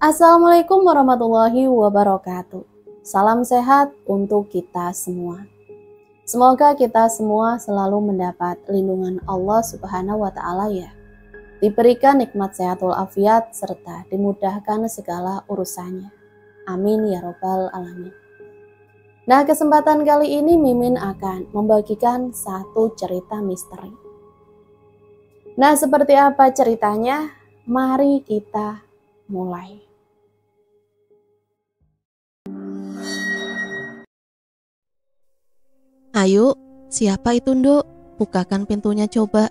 Assalamualaikum warahmatullahi wabarakatuh. Salam sehat untuk kita semua. Semoga kita semua selalu mendapat lindungan Allah Subhanahu wa Ta'ala ya. Diberikan nikmat sehatul afiat serta dimudahkan segala urusannya. Amin ya robbal alamin. Nah, kesempatan kali ini Mimin akan membagikan satu cerita misteri. Nah, seperti apa ceritanya? Mari kita mulai. Ayo, siapa itu Nduk? Bukakan pintunya coba.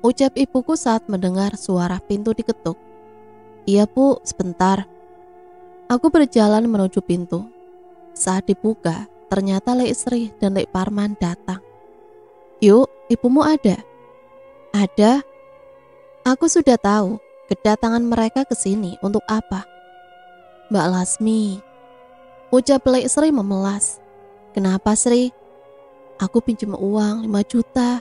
Ucap ibuku saat mendengar suara pintu diketuk. Iya Bu, sebentar. Aku berjalan menuju pintu. Saat dibuka, ternyata Lek Sri dan Lek Parman datang. Yuk, ibumu ada? Ada. Aku sudah tahu kedatangan mereka ke sini untuk apa. Mbak Lasmi, ucap Lek Sri memelas. Kenapa Sri? Aku pinjam uang 5 juta.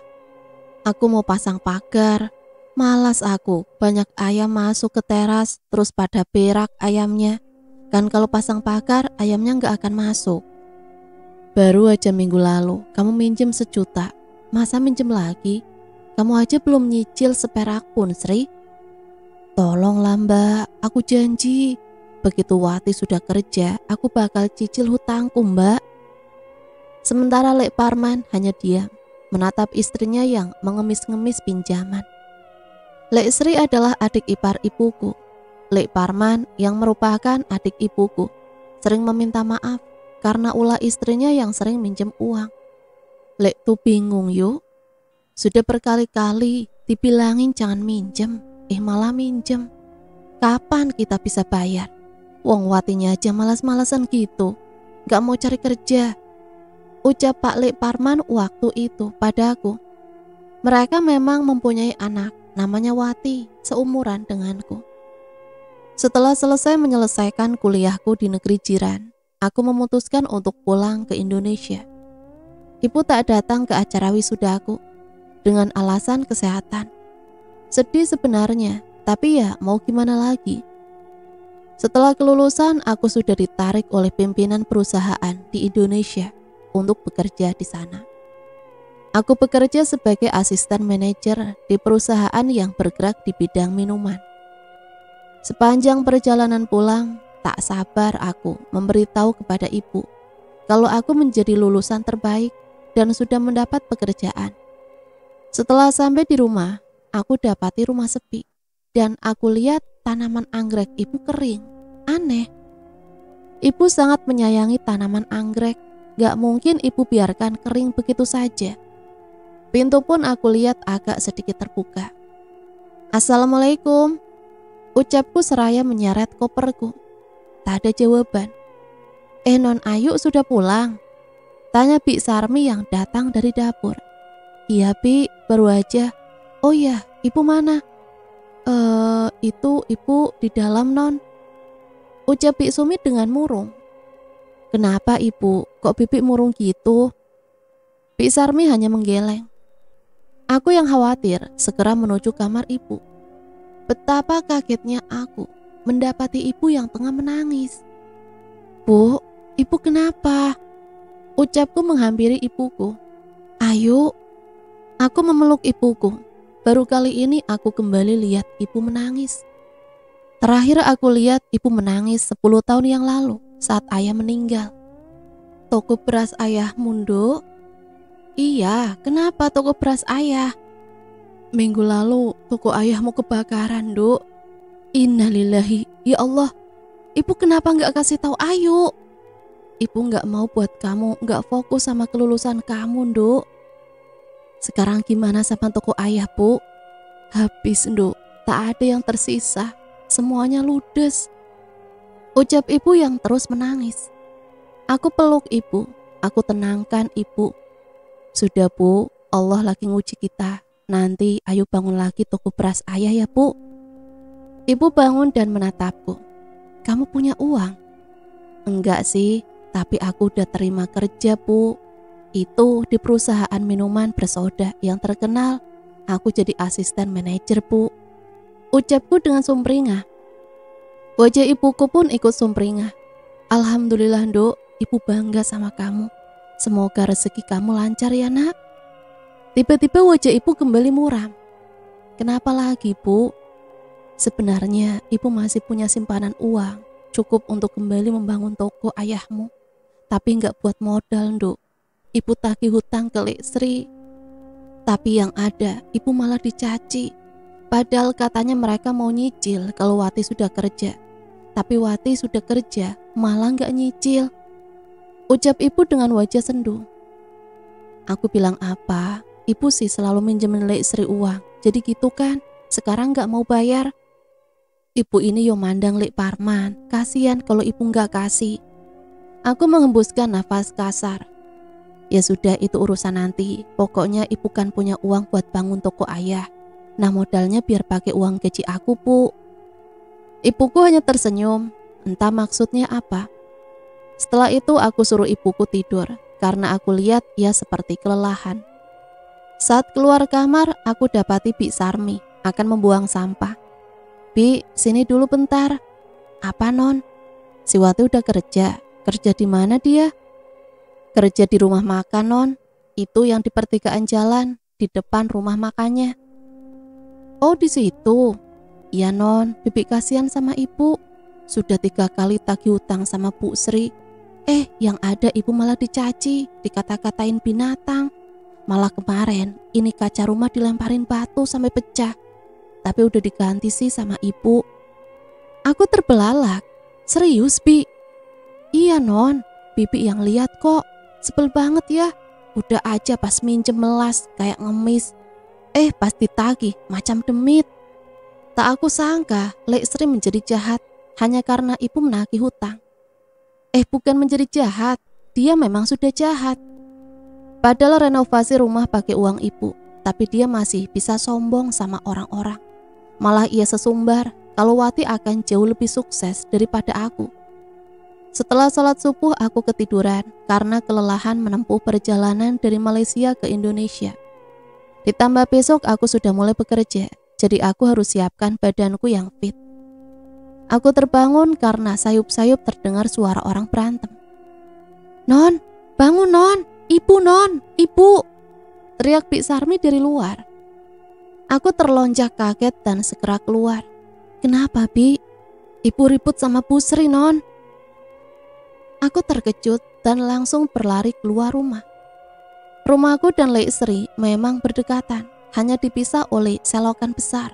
Aku mau pasang pagar. Malas aku, banyak ayam masuk ke teras, terus pada berak ayamnya. Kan kalau pasang pagar, ayamnya nggak akan masuk. Baru aja minggu lalu, kamu minjem 1 juta. Masa minjem lagi? Kamu aja belum nyicil seperak pun, Sri. Tolonglah Mbak, aku janji. Begitu Wati sudah kerja, aku bakal cicil hutangku Mbak. Sementara Lek Parman hanya diam, menatap istrinya yang mengemis-ngemis pinjaman. Lek Sri adalah adik ipar ibuku. Lek Parman yang merupakan adik ibuku sering meminta maaf karena ulah istrinya yang sering minjem uang. Lek tuh bingung yuk. Sudah berkali-kali dibilangin jangan minjem, malah minjem. Kapan kita bisa bayar? Wong Watinya aja malas-malasan gitu, gak mau cari kerja. Ucap Pak Lek Parman waktu itu padaku. Mereka memang mempunyai anak, namanya Wati, seumuran denganku. Setelah selesai menyelesaikan kuliahku di negeri jiran, aku memutuskan untuk pulang ke Indonesia. Ibu tak datang ke acara wisudaku dengan alasan kesehatan. Sedih sebenarnya, tapi ya mau gimana lagi. Setelah kelulusan, aku sudah ditarik oleh pimpinan perusahaan di Indonesia untuk bekerja di sana. Aku bekerja sebagai asisten manajer di perusahaan yang bergerak di bidang minuman. Sepanjang perjalanan pulang, tak sabar aku memberitahu kepada ibu kalau aku menjadi lulusan terbaik dan sudah mendapat pekerjaan. Setelah sampai di rumah, aku dapati rumah sepi dan aku lihat tanaman anggrek ibu kering. Aneh. Ibu sangat menyayangi tanaman anggrek. Gak mungkin ibu biarkan kering begitu saja. Pintu pun aku lihat agak sedikit terbuka. Assalamualaikum, ucapku seraya menyeret koperku. Tak ada jawaban. Non Ayu sudah pulang? Tanya Bik Sarmi yang datang dari dapur. Iya Bik, baru aja. Oh ya, ibu mana? Itu ibu di dalam non. Ucap Bik Sumi dengan murung. Kenapa ibu, kok Bibi murung gitu? Bik Sarmi hanya menggeleng. Aku yang khawatir segera menuju kamar ibu. Betapa kagetnya aku mendapati ibu yang tengah menangis. Bu, ibu kenapa? Ucapku menghampiri ibuku. Ayo. Aku memeluk ibuku. Baru kali ini aku kembali lihat ibu menangis. Terakhir aku lihat ibu menangis 10 tahun yang lalu saat ayah meninggal. Toko beras ayah Nduk? Iya, kenapa toko beras ayah? Minggu lalu toko ayahmu kebakaran, Nduk. Innalillahi, ya Allah. Ibu kenapa gak kasih tahu Ayu? Ibu gak mau buat kamu gak fokus sama kelulusan kamu, Nduk. Sekarang gimana sama toko ayah, Bu? Habis, Nduk. Tak ada yang tersisa. Semuanya ludes. Ucap ibu yang terus menangis. Aku peluk ibu, aku tenangkan ibu. Sudah Bu, Allah lagi nguji kita. Nanti Ayu bangun lagi toko beras ayah ya Bu. Ibu bangun dan menatapku. Kamu punya uang? Enggak sih, tapi aku udah terima kerja Bu. Itu di perusahaan minuman bersoda yang terkenal. Aku jadi asisten manajer Bu. Ucapku dengan sumringah. Wajah ibuku pun ikut sumringah. Alhamdulillah Nduk, ibu bangga sama kamu. Semoga rezeki kamu lancar ya nak. Tiba-tiba wajah ibu kembali muram. Kenapa lagi Bu? Sebenarnya ibu masih punya simpanan uang cukup untuk kembali membangun toko ayahmu. Tapi nggak buat modal Nduk. Ibu tagih hutang ke Lek Sri. Tapi yang ada ibu malah dicaci. Padahal katanya mereka mau nyicil kalau Wati sudah kerja. Tapi Wati sudah kerja malah nggak nyicil. Ucap ibu dengan wajah sendu. Aku bilang apa? Ibu sih selalu minjemin Lek Sri uang. Jadi gitu kan? Sekarang nggak mau bayar. Ibu ini yo mandang Lek Parman. Kasihan kalau ibu nggak kasih. Aku menghembuskan nafas kasar. Ya sudah, itu urusan nanti. Pokoknya ibu kan punya uang buat bangun toko ayah. Nah modalnya biar pakai uang gaji aku Bu. Ibuku hanya tersenyum. Entah maksudnya apa. Setelah itu aku suruh ibuku tidur. Karena aku lihat ia seperti kelelahan. Saat keluar kamar, aku dapati Bi Sarmi akan membuang sampah. Bi, sini dulu bentar. Apa non? Si Wati udah kerja. Kerja di mana dia? Kerja di rumah makan non. Itu yang di pertigaan jalan, di depan rumah makannya. Oh di situ. Iya non, bibi kasihan sama ibu. Sudah 3 kali tagih hutang sama Bu Sri. Yang ada ibu malah dicaci, dikata-katain binatang. Malah kemarin ini kaca rumah dilemparin batu sampai pecah. Tapi udah diganti sih sama ibu. Aku terbelalak. Serius Bi? Iya non, bibi yang lihat kok. Sebel banget ya. Udah aja pas minjem melas kayak ngemis. Pas ditagih macam demit. Tak aku sangka Lek Sri menjadi jahat hanya karena ibu menagih hutang. Bukan menjadi jahat, dia memang sudah jahat. Padahal renovasi rumah pakai uang ibu, tapi dia masih bisa sombong sama orang-orang. Malah ia sesumbar kalau Wati akan jauh lebih sukses daripada aku. Setelah sholat subuh aku ketiduran karena kelelahan menempuh perjalanan dari Malaysia ke Indonesia. Ditambah besok aku sudah mulai bekerja, jadi aku harus siapkan badanku yang fit. Aku terbangun karena sayup-sayup terdengar suara orang berantem. Non, bangun non, ibu non, ibu, teriak Bi Sarmi dari luar. Aku terlonjak kaget dan segera keluar. Kenapa Bi? Ibu ribut sama Bu Sri non. Aku terkejut dan langsung berlari keluar rumah. Rumahku dan Lek Sri memang berdekatan, hanya dipisah oleh selokan besar.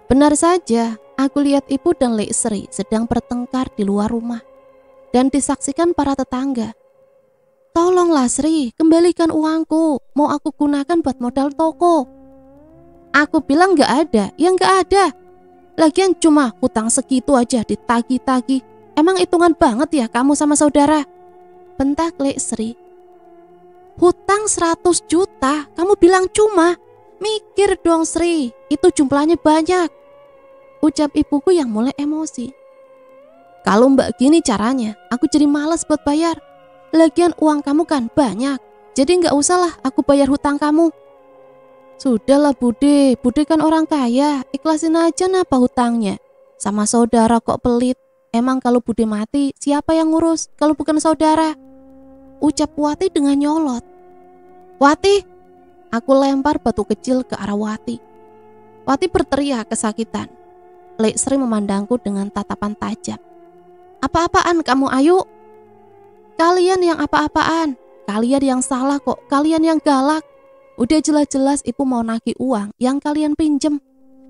Benar saja, aku lihat ibu dan Lek Sri sedang bertengkar di luar rumah dan disaksikan para tetangga. Tolonglah Sri, kembalikan uangku, mau aku gunakan buat modal toko. Aku bilang gak ada, ya gak ada. Lagian cuma hutang segitu aja ditagih-tagih. Emang hitungan banget ya kamu sama saudara? Bentak Lek Sri. Hutang 100 juta, kamu bilang cuma? Mikir dong Sri, itu jumlahnya banyak. Ucap ibuku yang mulai emosi. Kalau mbak gini caranya, aku jadi malas buat bayar. Lagian uang kamu kan banyak, jadi gak usahlah aku bayar hutang kamu. Sudahlah Bude kan orang kaya, ikhlasin aja napa hutangnya. Sama saudara kok pelit. Emang kalau Bude mati, siapa yang ngurus kalau bukan saudara? Ucap Wati dengan nyolot. Wati! Aku lempar batu kecil ke arah Wati. Wati berteriak kesakitan. Lek Sri memandangku dengan tatapan tajam. Apa-apaan kamu Ayu? Kalian yang apa-apaan? Kalian yang salah kok, kalian yang galak. Udah jelas-jelas ibu mau nagih uang yang kalian pinjem.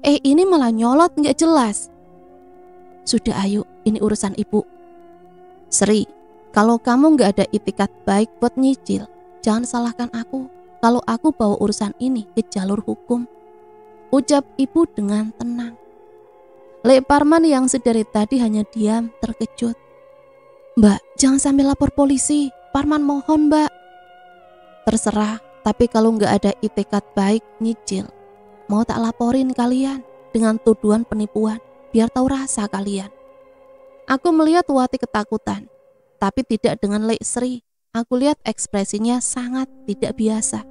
Ini malah nyolot gak jelas. Sudah Ayu, ini urusan ibu. Sri, kalau kamu gak ada itikat baik buat nyicil, jangan salahkan aku kalau aku bawa urusan ini ke jalur hukum. Ucap ibu dengan tenang. Lek Parman yang sedari tadi hanya diam terkejut. Mbak, jangan sampai lapor polisi. Parman mohon mbak. Terserah, tapi kalau nggak ada itikat baik nyicil, mau tak laporin kalian dengan tuduhan penipuan, biar tahu rasa kalian. Aku melihat Wati ketakutan, tapi tidak dengan Lek Sri. Aku lihat ekspresinya sangat tidak biasa.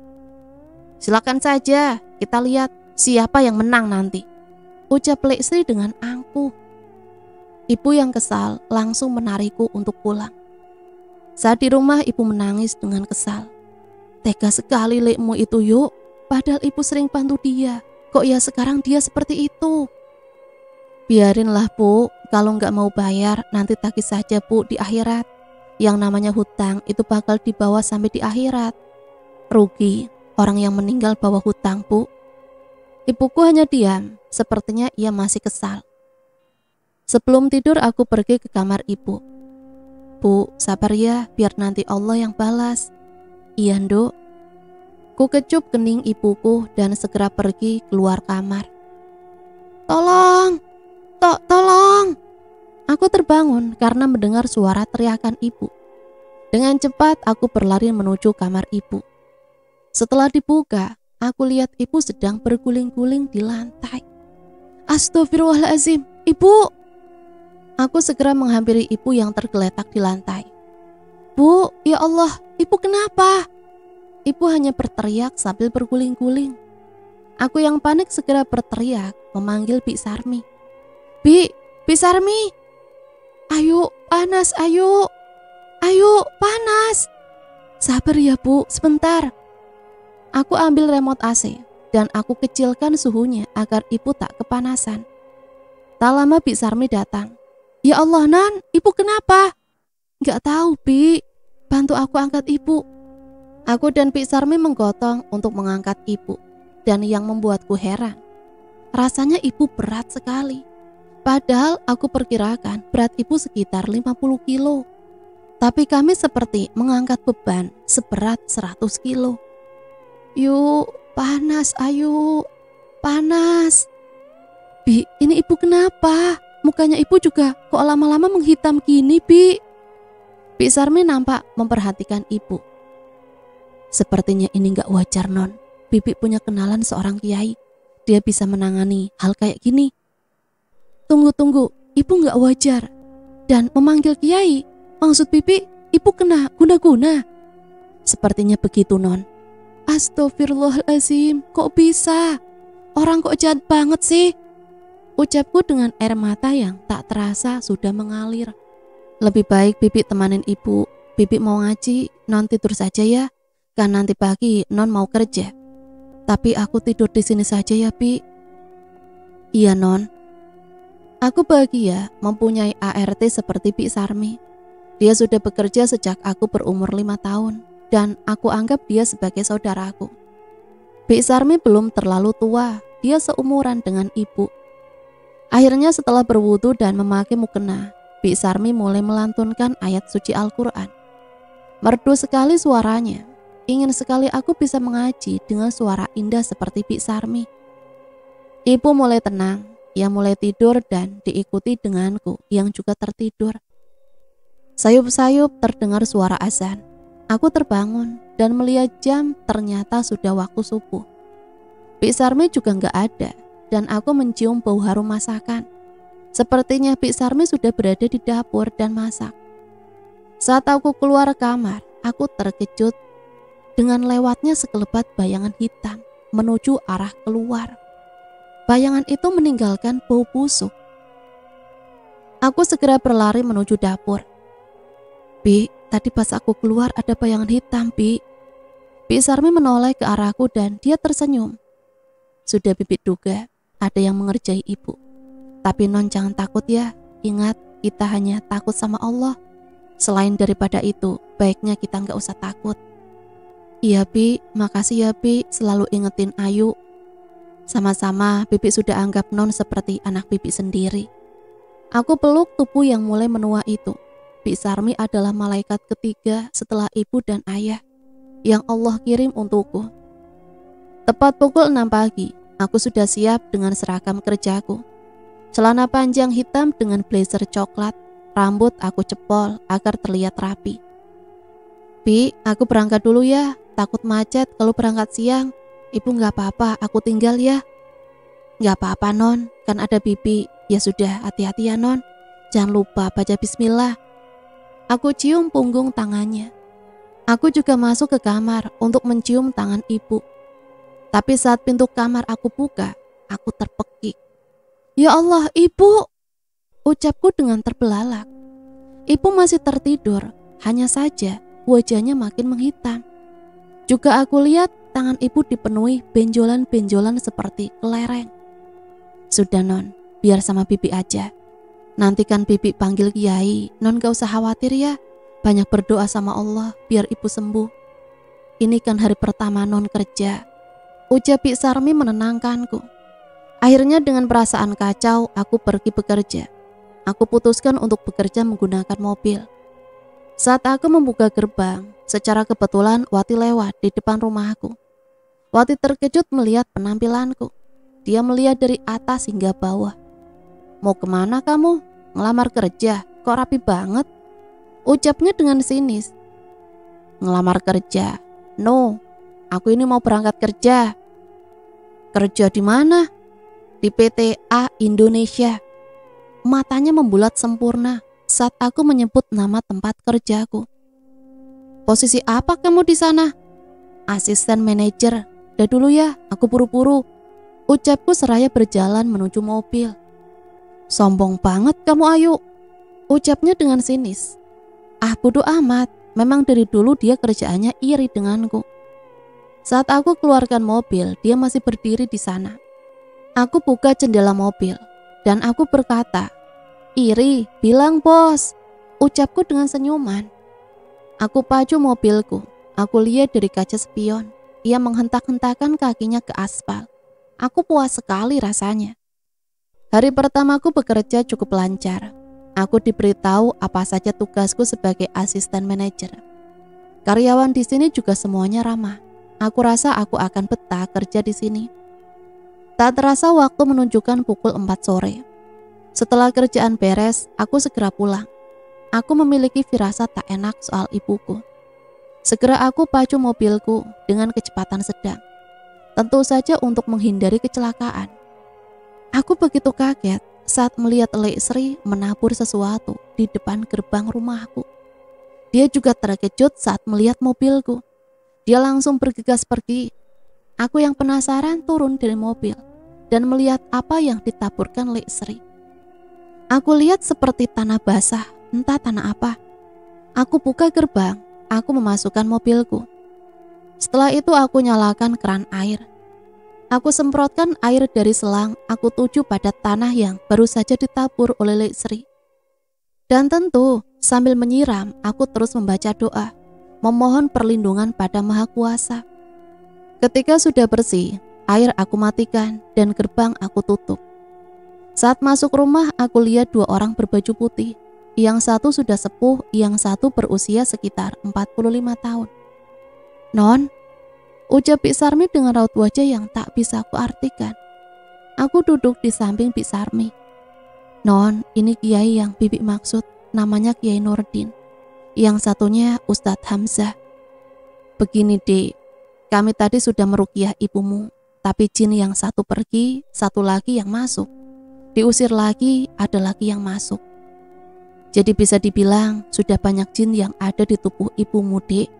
Silakan saja, kita lihat siapa yang menang nanti. Ucap Lek Sri dengan angkuh. Ibu yang kesal langsung menarikku untuk pulang. Saat di rumah ibu menangis dengan kesal. Tega sekali lekmu itu yuk, padahal ibu sering bantu dia. Kok ya sekarang dia seperti itu? Biarinlah bu, kalau nggak mau bayar nanti tagih saja bu di akhirat. Yang namanya hutang itu bakal dibawa sampai di akhirat. Rugi orang yang meninggal bawa hutang bu. Ibuku hanya diam, sepertinya ia masih kesal. Sebelum tidur aku pergi ke kamar ibu. Bu, sabar ya, biar nanti Allah yang balas. Iya nduk. Ku kecup kening ibuku dan segera pergi keluar kamar. Tolong, tolong. Aku terbangun karena mendengar suara teriakan ibu. Dengan cepat aku berlari menuju kamar ibu. Setelah dibuka, aku lihat ibu sedang berguling-guling di lantai. Astagfirullahaladzim, ibu! Aku segera menghampiri ibu yang tergeletak di lantai. Bu, ya Allah, ibu kenapa? Ibu hanya berteriak sambil berguling-guling. Aku yang panik segera berteriak memanggil Bi Sarmi. Bi Sarmi! Ayo, panas, ayo! Ayo, panas! Sabar ya bu, sebentar. Aku ambil remote AC dan aku kecilkan suhunya agar ibu tak kepanasan. Tak lama Bi Sarmi datang. Ya Allah Nan, ibu kenapa? Gak tahu Bi, bantu aku angkat ibu. Aku dan Bi Sarmi menggotong untuk mengangkat ibu. Dan yang membuatku heran, rasanya ibu berat sekali. Padahal aku perkirakan berat ibu sekitar 50 kilo. Tapi kami seperti mengangkat beban seberat 100 kilo. Yuk, panas, ayo, panas. Bi, ini ibu kenapa? Mukanya ibu juga kok lama-lama menghitam gini, Bi? Bi Sarmi nampak memperhatikan ibu. Sepertinya ini gak wajar, Non. Bibi punya kenalan seorang kiai. Dia bisa menangani hal kayak gini. Tunggu, ibu gak wajar. Dan memanggil kiai, maksud Bibi, ibu kena guna-guna. Sepertinya begitu, Non. Astagfirullahaladzim, kok bisa? Orang kok jahat banget sih? Ucapku dengan air mata yang tak terasa sudah mengalir. Lebih baik Bibi temanin ibu. Bibi mau ngaji, Non tidur saja ya. Kan nanti pagi Non mau kerja. Tapi aku tidur di sini saja ya, Bi. Iya, Non. Aku bahagia mempunyai ART seperti Bi Sarmi. Dia sudah bekerja sejak aku berumur 5 tahun dan aku anggap dia sebagai saudaraku. Bi Sarmi belum terlalu tua, dia seumuran dengan ibu. Akhirnya setelah berwudu dan memakai mukena, Bi Sarmi mulai melantunkan ayat suci Al-Quran. Merdu sekali suaranya. Ingin sekali aku bisa mengaji dengan suara indah seperti Bi Sarmi. Ibu mulai tenang, ia mulai tidur dan diikuti denganku yang juga tertidur. Sayup-sayup terdengar suara azan. Aku terbangun dan melihat jam, ternyata sudah waktu subuh. Bi Sarmi juga gak ada. Dan aku mencium bau harum masakan. Sepertinya Bi Sarmi sudah berada di dapur dan masak. Saat aku keluar kamar, aku terkejut dengan lewatnya sekelebat bayangan hitam menuju arah keluar. Bayangan itu meninggalkan bau busuk. Aku segera berlari menuju dapur. Bi, tadi pas aku keluar ada bayangan hitam, Bi. Bi Sarmi menoleh ke arahku dan dia tersenyum. Sudah Bibi duga. Ada yang mengerjai ibu. Tapi Non jangan takut ya. Ingat, kita hanya takut sama Allah. Selain daripada itu, baiknya kita gak usah takut. Iya Bi, makasih ya Bi, selalu ingetin Ayu. Sama-sama, Bibi sudah anggap Non seperti anak Bibi sendiri. Aku peluk tubuh yang mulai menua itu. Bi Sarmi adalah malaikat ketiga setelah ibu dan ayah yang Allah kirim untukku. Tepat pukul 6 pagi. Aku sudah siap dengan seragam kerjaku. Celana panjang hitam dengan blazer coklat. Rambut aku cepol agar terlihat rapi. Bi, aku berangkat dulu ya. Takut macet kalau berangkat siang. Ibu gak apa-apa, aku tinggal ya. Gak apa-apa Non, kan ada Bibi. Ya sudah, hati-hati ya Non. Jangan lupa baca bismillah. Aku cium punggung tangannya. Aku juga masuk ke kamar untuk mencium tangan ibu. Tapi saat pintu kamar aku buka, aku terpekik. Ya Allah, ibu! ucapku dengan terbelalak. Ibu masih tertidur, hanya saja wajahnya makin menghitam. Juga aku lihat tangan ibu dipenuhi benjolan-benjolan seperti kelereng. Sudah non, biar sama bibi aja. Nanti kan bibi panggil kiai, non gak usah khawatir ya. Banyak berdoa sama Allah biar ibu sembuh. Ini kan hari pertama non kerja, ucap Bik Sarmi menenangkanku. Akhirnya dengan perasaan kacau aku pergi bekerja. Aku putuskan untuk bekerja menggunakan mobil. Saat aku membuka gerbang, secara kebetulan Wati lewat di depan rumahku. Wati terkejut melihat penampilanku. Dia melihat dari atas hingga bawah. Mau kemana kamu? Ngelamar kerja? Kok rapi banget? Ucapnya dengan sinis. Ngelamar kerja? No, aku ini mau berangkat kerja. Kerja di mana? Di PTA Indonesia. Matanya membulat sempurna saat aku menyebut nama tempat kerjaku. Posisi apa kamu di sana? Asisten manajer. Udah dulu ya, aku buru-buru. Ucapku seraya berjalan menuju mobil. Sombong banget kamu Ayu, ucapnya dengan sinis. Ah bodoh amat, memang dari dulu dia kerjaannya iri denganku. Saat aku keluarkan mobil, dia masih berdiri di sana. Aku buka jendela mobil dan aku berkata, iri, bilang bos, ucapku dengan senyuman. Aku pacu mobilku, aku lihat dari kaca spion, ia menghentak-hentakan kakinya ke aspal. Aku puas sekali rasanya. Hari pertamaku bekerja cukup lancar. Aku diberitahu apa saja tugasku sebagai asisten manajer. Karyawan di sini juga semuanya ramah. Aku rasa aku akan betah kerja di sini. Tak terasa waktu menunjukkan pukul 4 sore. Setelah kerjaan beres, aku segera pulang. Aku memiliki firasat tak enak soal ibuku. Segera aku pacu mobilku dengan kecepatan sedang. Tentu saja untuk menghindari kecelakaan. Aku begitu kaget saat melihat Lek Sri menabur sesuatu di depan gerbang rumahku. Dia juga terkejut saat melihat mobilku. Dia langsung bergegas pergi. Aku yang penasaran turun dari mobil dan melihat apa yang ditaburkan Lek Sri. Aku lihat seperti tanah basah, entah tanah apa. Aku buka gerbang, aku memasukkan mobilku. Setelah itu aku nyalakan keran air. Aku semprotkan air dari selang, aku tuju pada tanah yang baru saja ditabur oleh Lek Sri. Dan tentu sambil menyiram, aku terus membaca doa, memohon perlindungan pada Maha Kuasa. Ketika sudah bersih, air aku matikan dan gerbang aku tutup. Saat masuk rumah, aku lihat 2 orang berbaju putih. Yang satu sudah sepuh, yang satu berusia sekitar 45 tahun. Non, ucap Bik Sarmi dengan raut wajah yang tak bisa aku artikan. Aku duduk di samping Bik Sarmi. Non, ini kiai yang bibi maksud, namanya Kiai Nurdin. Yang satunya Ustadz Hamzah. Begini dek, kami tadi sudah meruqyah ibumu, tapi jin yang satu pergi, satu lagi yang masuk. Diusir lagi, ada lagi yang masuk. Jadi bisa dibilang sudah banyak jin yang ada di tubuh ibumu dek.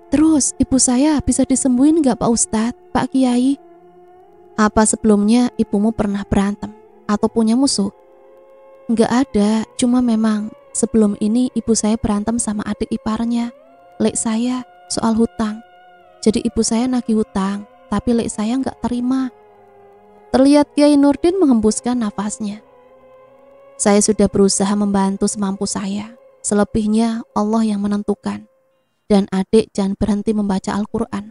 Terus ibu saya bisa disembuhin gak Pak Ustadz, Pak Kiai? Apa sebelumnya ibumu pernah berantem atau punya musuh? Gak ada, cuma memang sebelum ini ibu saya berantem sama adik iparnya, Lek saya, soal hutang. Jadi ibu saya nagih hutang, tapi Lek saya gak terima. Terlihat Kiai Nurdin menghembuskan nafasnya. Saya sudah berusaha membantu semampu saya, selebihnya Allah yang menentukan. Dan adik jangan berhenti membaca Al-Quran.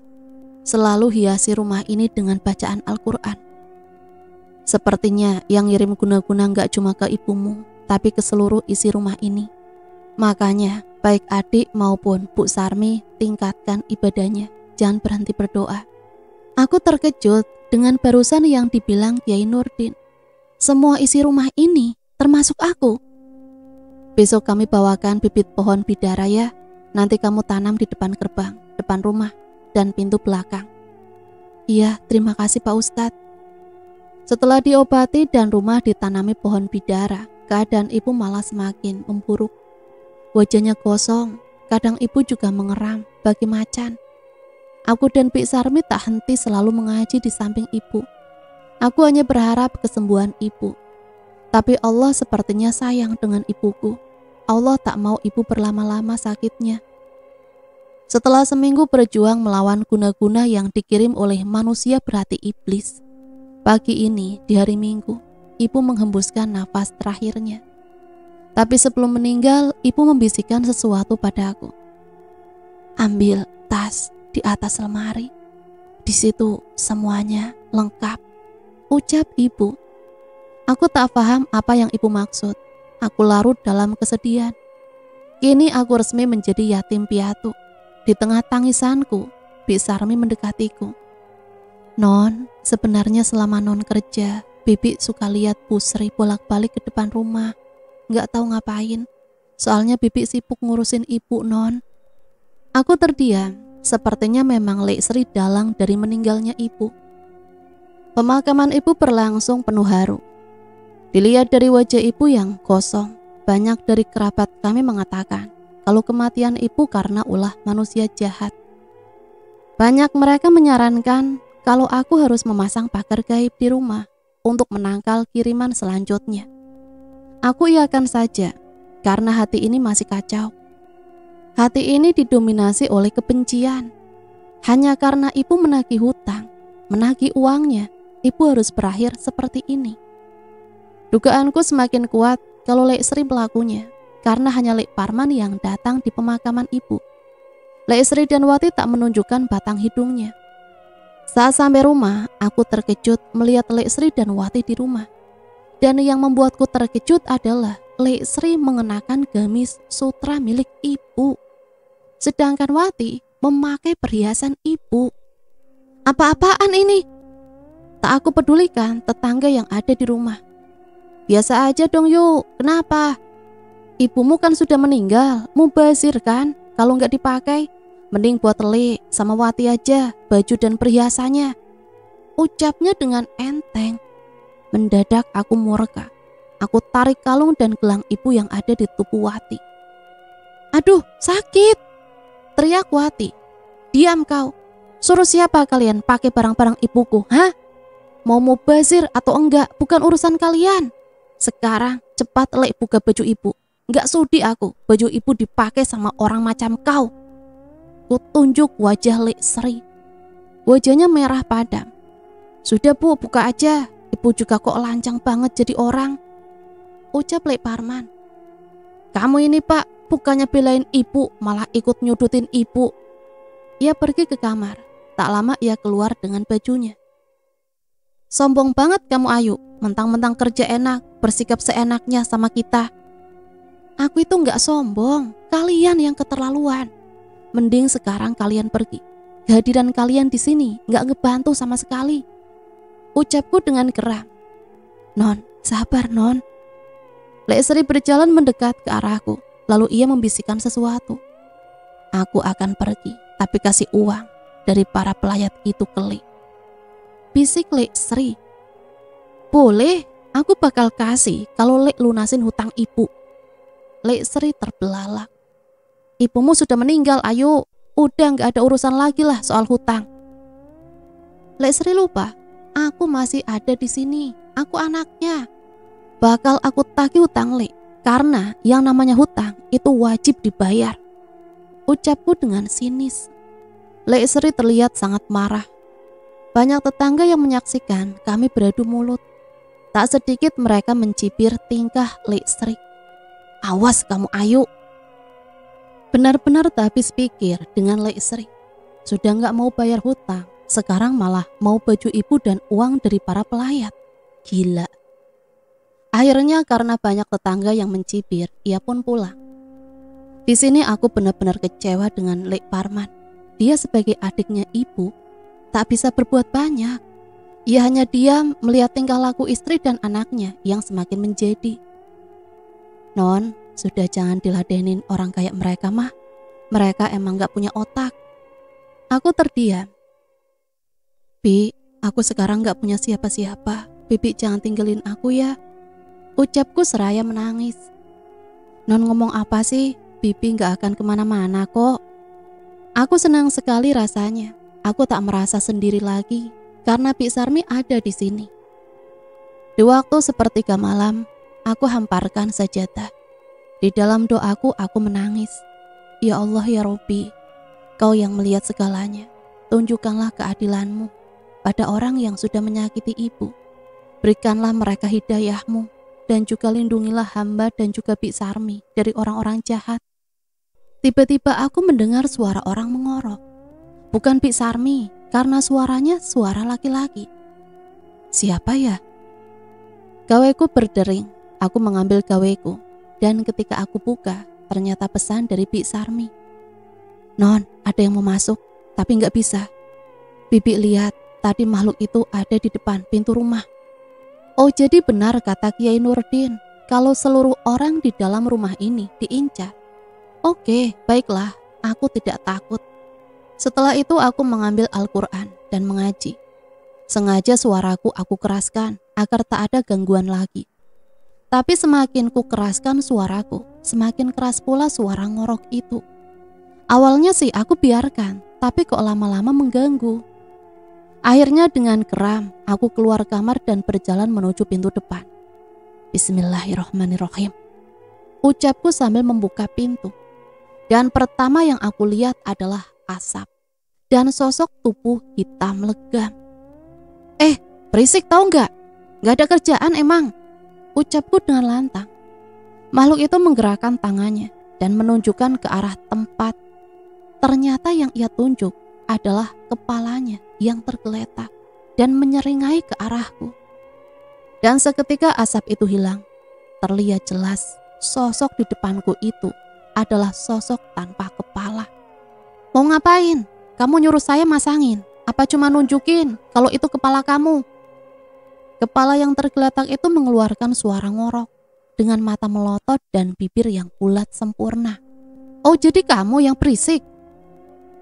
Selalu hiasi rumah ini dengan bacaan Al-Quran. Sepertinya yang ngirim guna-guna gak cuma ke ibumu, tapi ke seluruh isi rumah ini. Makanya baik adik maupun Bu Sarmi tingkatkan ibadahnya, jangan berhenti berdoa. Aku terkejut dengan barusan yang dibilang Kiai Nurdin. Semua isi rumah ini, termasuk aku. Besok kami bawakan bibit pohon bidara ya. Nanti kamu tanam di depan gerbang, depan rumah, dan pintu belakang. Iya, terima kasih Pak Ustadz. Setelah diobati dan rumah ditanami pohon bidara, keadaan ibu malah semakin memburuk. Wajahnya gosong, kadang ibu juga mengeram bagi macan. Aku dan Bik Sarmi tak henti selalu mengaji di samping ibu. Aku hanya berharap kesembuhan ibu. Tapi Allah sepertinya sayang dengan ibuku. Allah tak mau ibu berlama-lama sakitnya. Setelah seminggu berjuang melawan guna-guna yang dikirim oleh manusia berhati iblis, pagi ini di hari Minggu, ibu menghembuskan nafas terakhirnya. Tapi sebelum meninggal, ibu membisikkan sesuatu padaku. Ambil tas di atas lemari. Di situ semuanya lengkap, ucap ibu. Aku tak paham apa yang ibu maksud. Aku larut dalam kesedihan. Kini aku resmi menjadi yatim piatu. Di tengah tangisanku, Bi Sarmi mendekatiku. Non, sebenarnya selama non kerja, Bibi suka lihat Bu Sri bolak-balik ke depan rumah. Nggak tahu ngapain. Soalnya Bibi sibuk ngurusin ibu, Non. Aku terdiam. Sepertinya memang Lek Sri dalang dari meninggalnya ibu. Pemakaman ibu berlangsung penuh haru. Dilihat dari wajah ibu yang kosong, banyak dari kerabat kami mengatakan kalau kematian ibu karena ulah manusia jahat. Banyak mereka menyarankan kalau aku harus memasang pagar gaib di rumah untuk menangkal kiriman selanjutnya. Aku iakan saja karena hati ini masih kacau. Hati ini didominasi oleh kebencian. Hanya karena ibu menagih hutang, menagih uangnya, ibu harus berakhir seperti ini. Dugaanku semakin kuat kalau Lek Sri pelakunya, karena hanya Lek Parman yang datang di pemakaman ibu. Lek Sri dan Wati tak menunjukkan batang hidungnya. Saat sampai rumah, aku terkejut melihat Lek Sri dan Wati di rumah. Dan yang membuatku terkejut adalah Lek Sri mengenakan gamis sutra milik ibu. Sedangkan Wati memakai perhiasan ibu. Apa-apaan ini? Tak aku pedulikan tetangga yang ada di rumah. Biasa aja dong yuk, kenapa? Ibumu kan sudah meninggal, mubazir kan? Kalau nggak dipakai, mending buat Lek sama Wati aja baju dan perhiasannya. Ucapnya dengan enteng. Mendadak aku murka. Aku tarik kalung dan gelang ibu yang ada di tubuh Wati. Aduh, sakit! Teriak Wati. Diam kau. Suruh siapa kalian pakai barang-barang ibuku, hah? Mau mubazir atau enggak, bukan urusan kalian. Sekarang cepat Lek buka baju ibu. Enggak sudi aku baju ibu dipakai sama orang macam kau. Kutunjuk wajah Lek Sri. Wajahnya merah padam. Sudah bu, buka aja. Ibu juga kok lancang banget jadi orang. Ucap Lek Parman. Kamu ini pak, bukannya belain ibu, malah ikut nyudutin ibu. Ia pergi ke kamar. Tak lama ia keluar dengan bajunya. Sombong banget kamu Ayu, mentang-mentang kerja enak, bersikap seenaknya sama kita. Aku itu gak sombong, kalian yang keterlaluan. Mending sekarang kalian pergi. Kehadiran kalian di sini gak ngebantu sama sekali. Ucapku dengan geram. Non, sabar non. Lek Sri berjalan mendekat ke arahku. Lalu ia membisikkan sesuatu. Aku akan pergi, tapi kasih uang dari para pelayat itu ke Lek. Bisik Lek Sri. Boleh, aku bakal kasih kalau Lek lunasin hutang ibu. Lek Sri terbelalak. Ibumu sudah meninggal, ayo. Udah gak ada urusan lagi lah soal hutang. Lek Sri lupa, aku masih ada di sini. Aku anaknya. Bakal aku tagih hutang Lek, karena yang namanya hutang itu wajib dibayar. Ucapku dengan sinis. Lek Sri terlihat sangat marah. Banyak tetangga yang menyaksikan kami beradu mulut. Tak sedikit mereka mencibir tingkah Lek Sri. Awas kamu Ayu. Benar-benar tak habis pikir dengan Lek Sri. Sudah gak mau bayar hutang, sekarang malah mau baju ibu dan uang dari para pelayat. Gila. Akhirnya karena banyak tetangga yang mencibir, ia pun pulang. Di sini aku benar-benar kecewa dengan Lek Parman. Dia sebagai adiknya ibu, tak bisa berbuat banyak. Ia hanya diam melihat tingkah laku istri dan anaknya yang semakin menjadi. Non, sudah jangan diladenin orang kayak mereka mah. Mereka emang gak punya otak. Aku terdiam. Bi, aku sekarang gak punya siapa-siapa. Bibi jangan tinggalin aku ya. Ucapku seraya menangis. Non ngomong apa sih? Bibi gak akan kemana-mana kok. Aku senang sekali rasanya. Aku tak merasa sendiri lagi karena Bi Sarmi ada di sini. Di waktu sepertiga malam, aku hamparkan sajadah. Di dalam doaku aku menangis. Ya Allah ya Robbi, Kau yang melihat segalanya, tunjukkanlah keadilanmu pada orang yang sudah menyakiti ibu. Berikanlah mereka hidayahmu dan juga lindungilah hamba dan juga Bik Sarmi dari orang-orang jahat. Tiba-tiba aku mendengar suara orang mengorok. Bukan Bik Sarmi, karena suaranya suara laki-laki. Siapa ya? Gaweku berdering. Aku mengambil gaweku dan ketika aku buka, ternyata pesan dari Bik Sarmi. Non, ada yang mau masuk, tapi nggak bisa. Bibi lihat, tadi makhluk itu ada di depan pintu rumah. Oh, jadi benar kata Kiai Nurdin, kalau seluruh orang di dalam rumah ini diincar. Oke, baiklah, aku tidak takut. Setelah itu aku mengambil Al-Quran dan mengaji. Sengaja suaraku aku keraskan agar tak ada gangguan lagi. Tapi semakin ku keraskan suaraku, semakin keras pula suara ngorok itu. Awalnya sih aku biarkan, tapi kok lama-lama mengganggu. Akhirnya dengan geram, aku keluar kamar dan berjalan menuju pintu depan. Bismillahirrahmanirrahim. Ucapku sambil membuka pintu. Dan pertama yang aku lihat adalah asap dan sosok tubuh hitam legam. Berisik tau nggak? Nggak ada kerjaan emang? Ucapku dengan lantang. Makhluk itu menggerakkan tangannya dan menunjukkan ke arah tempat. Ternyata yang ia tunjuk adalah kepalanya yang tergeletak dan menyeringai ke arahku. Dan seketika asap itu hilang. Terlihat jelas sosok di depanku itu adalah sosok tanpa kepala. Mau ngapain? Kamu nyuruh saya masangin? Apa cuma nunjukin kalau itu kepala kamu? Kepala yang tergeletak itu mengeluarkan suara ngorok dengan mata melotot dan bibir yang bulat sempurna. Oh, jadi kamu yang berisik?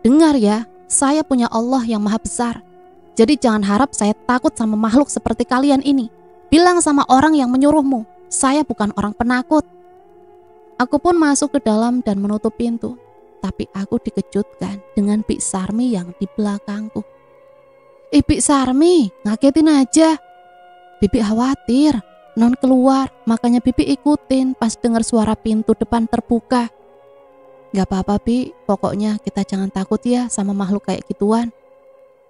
Dengar ya, saya punya Allah yang maha besar. Jadi jangan harap saya takut sama makhluk seperti kalian ini. Bilang sama orang yang menyuruhmu, saya bukan orang penakut. Aku pun masuk ke dalam dan menutup pintu. Tapi aku dikejutkan dengan Bik Sarmi yang di belakangku. Bik Sarmi, ngagetin aja. Bibi khawatir, Non keluar, makanya Bibi ikutin pas dengar suara pintu depan terbuka. Gak apa-apa Bi, pokoknya kita jangan takut ya sama makhluk kayak gituan.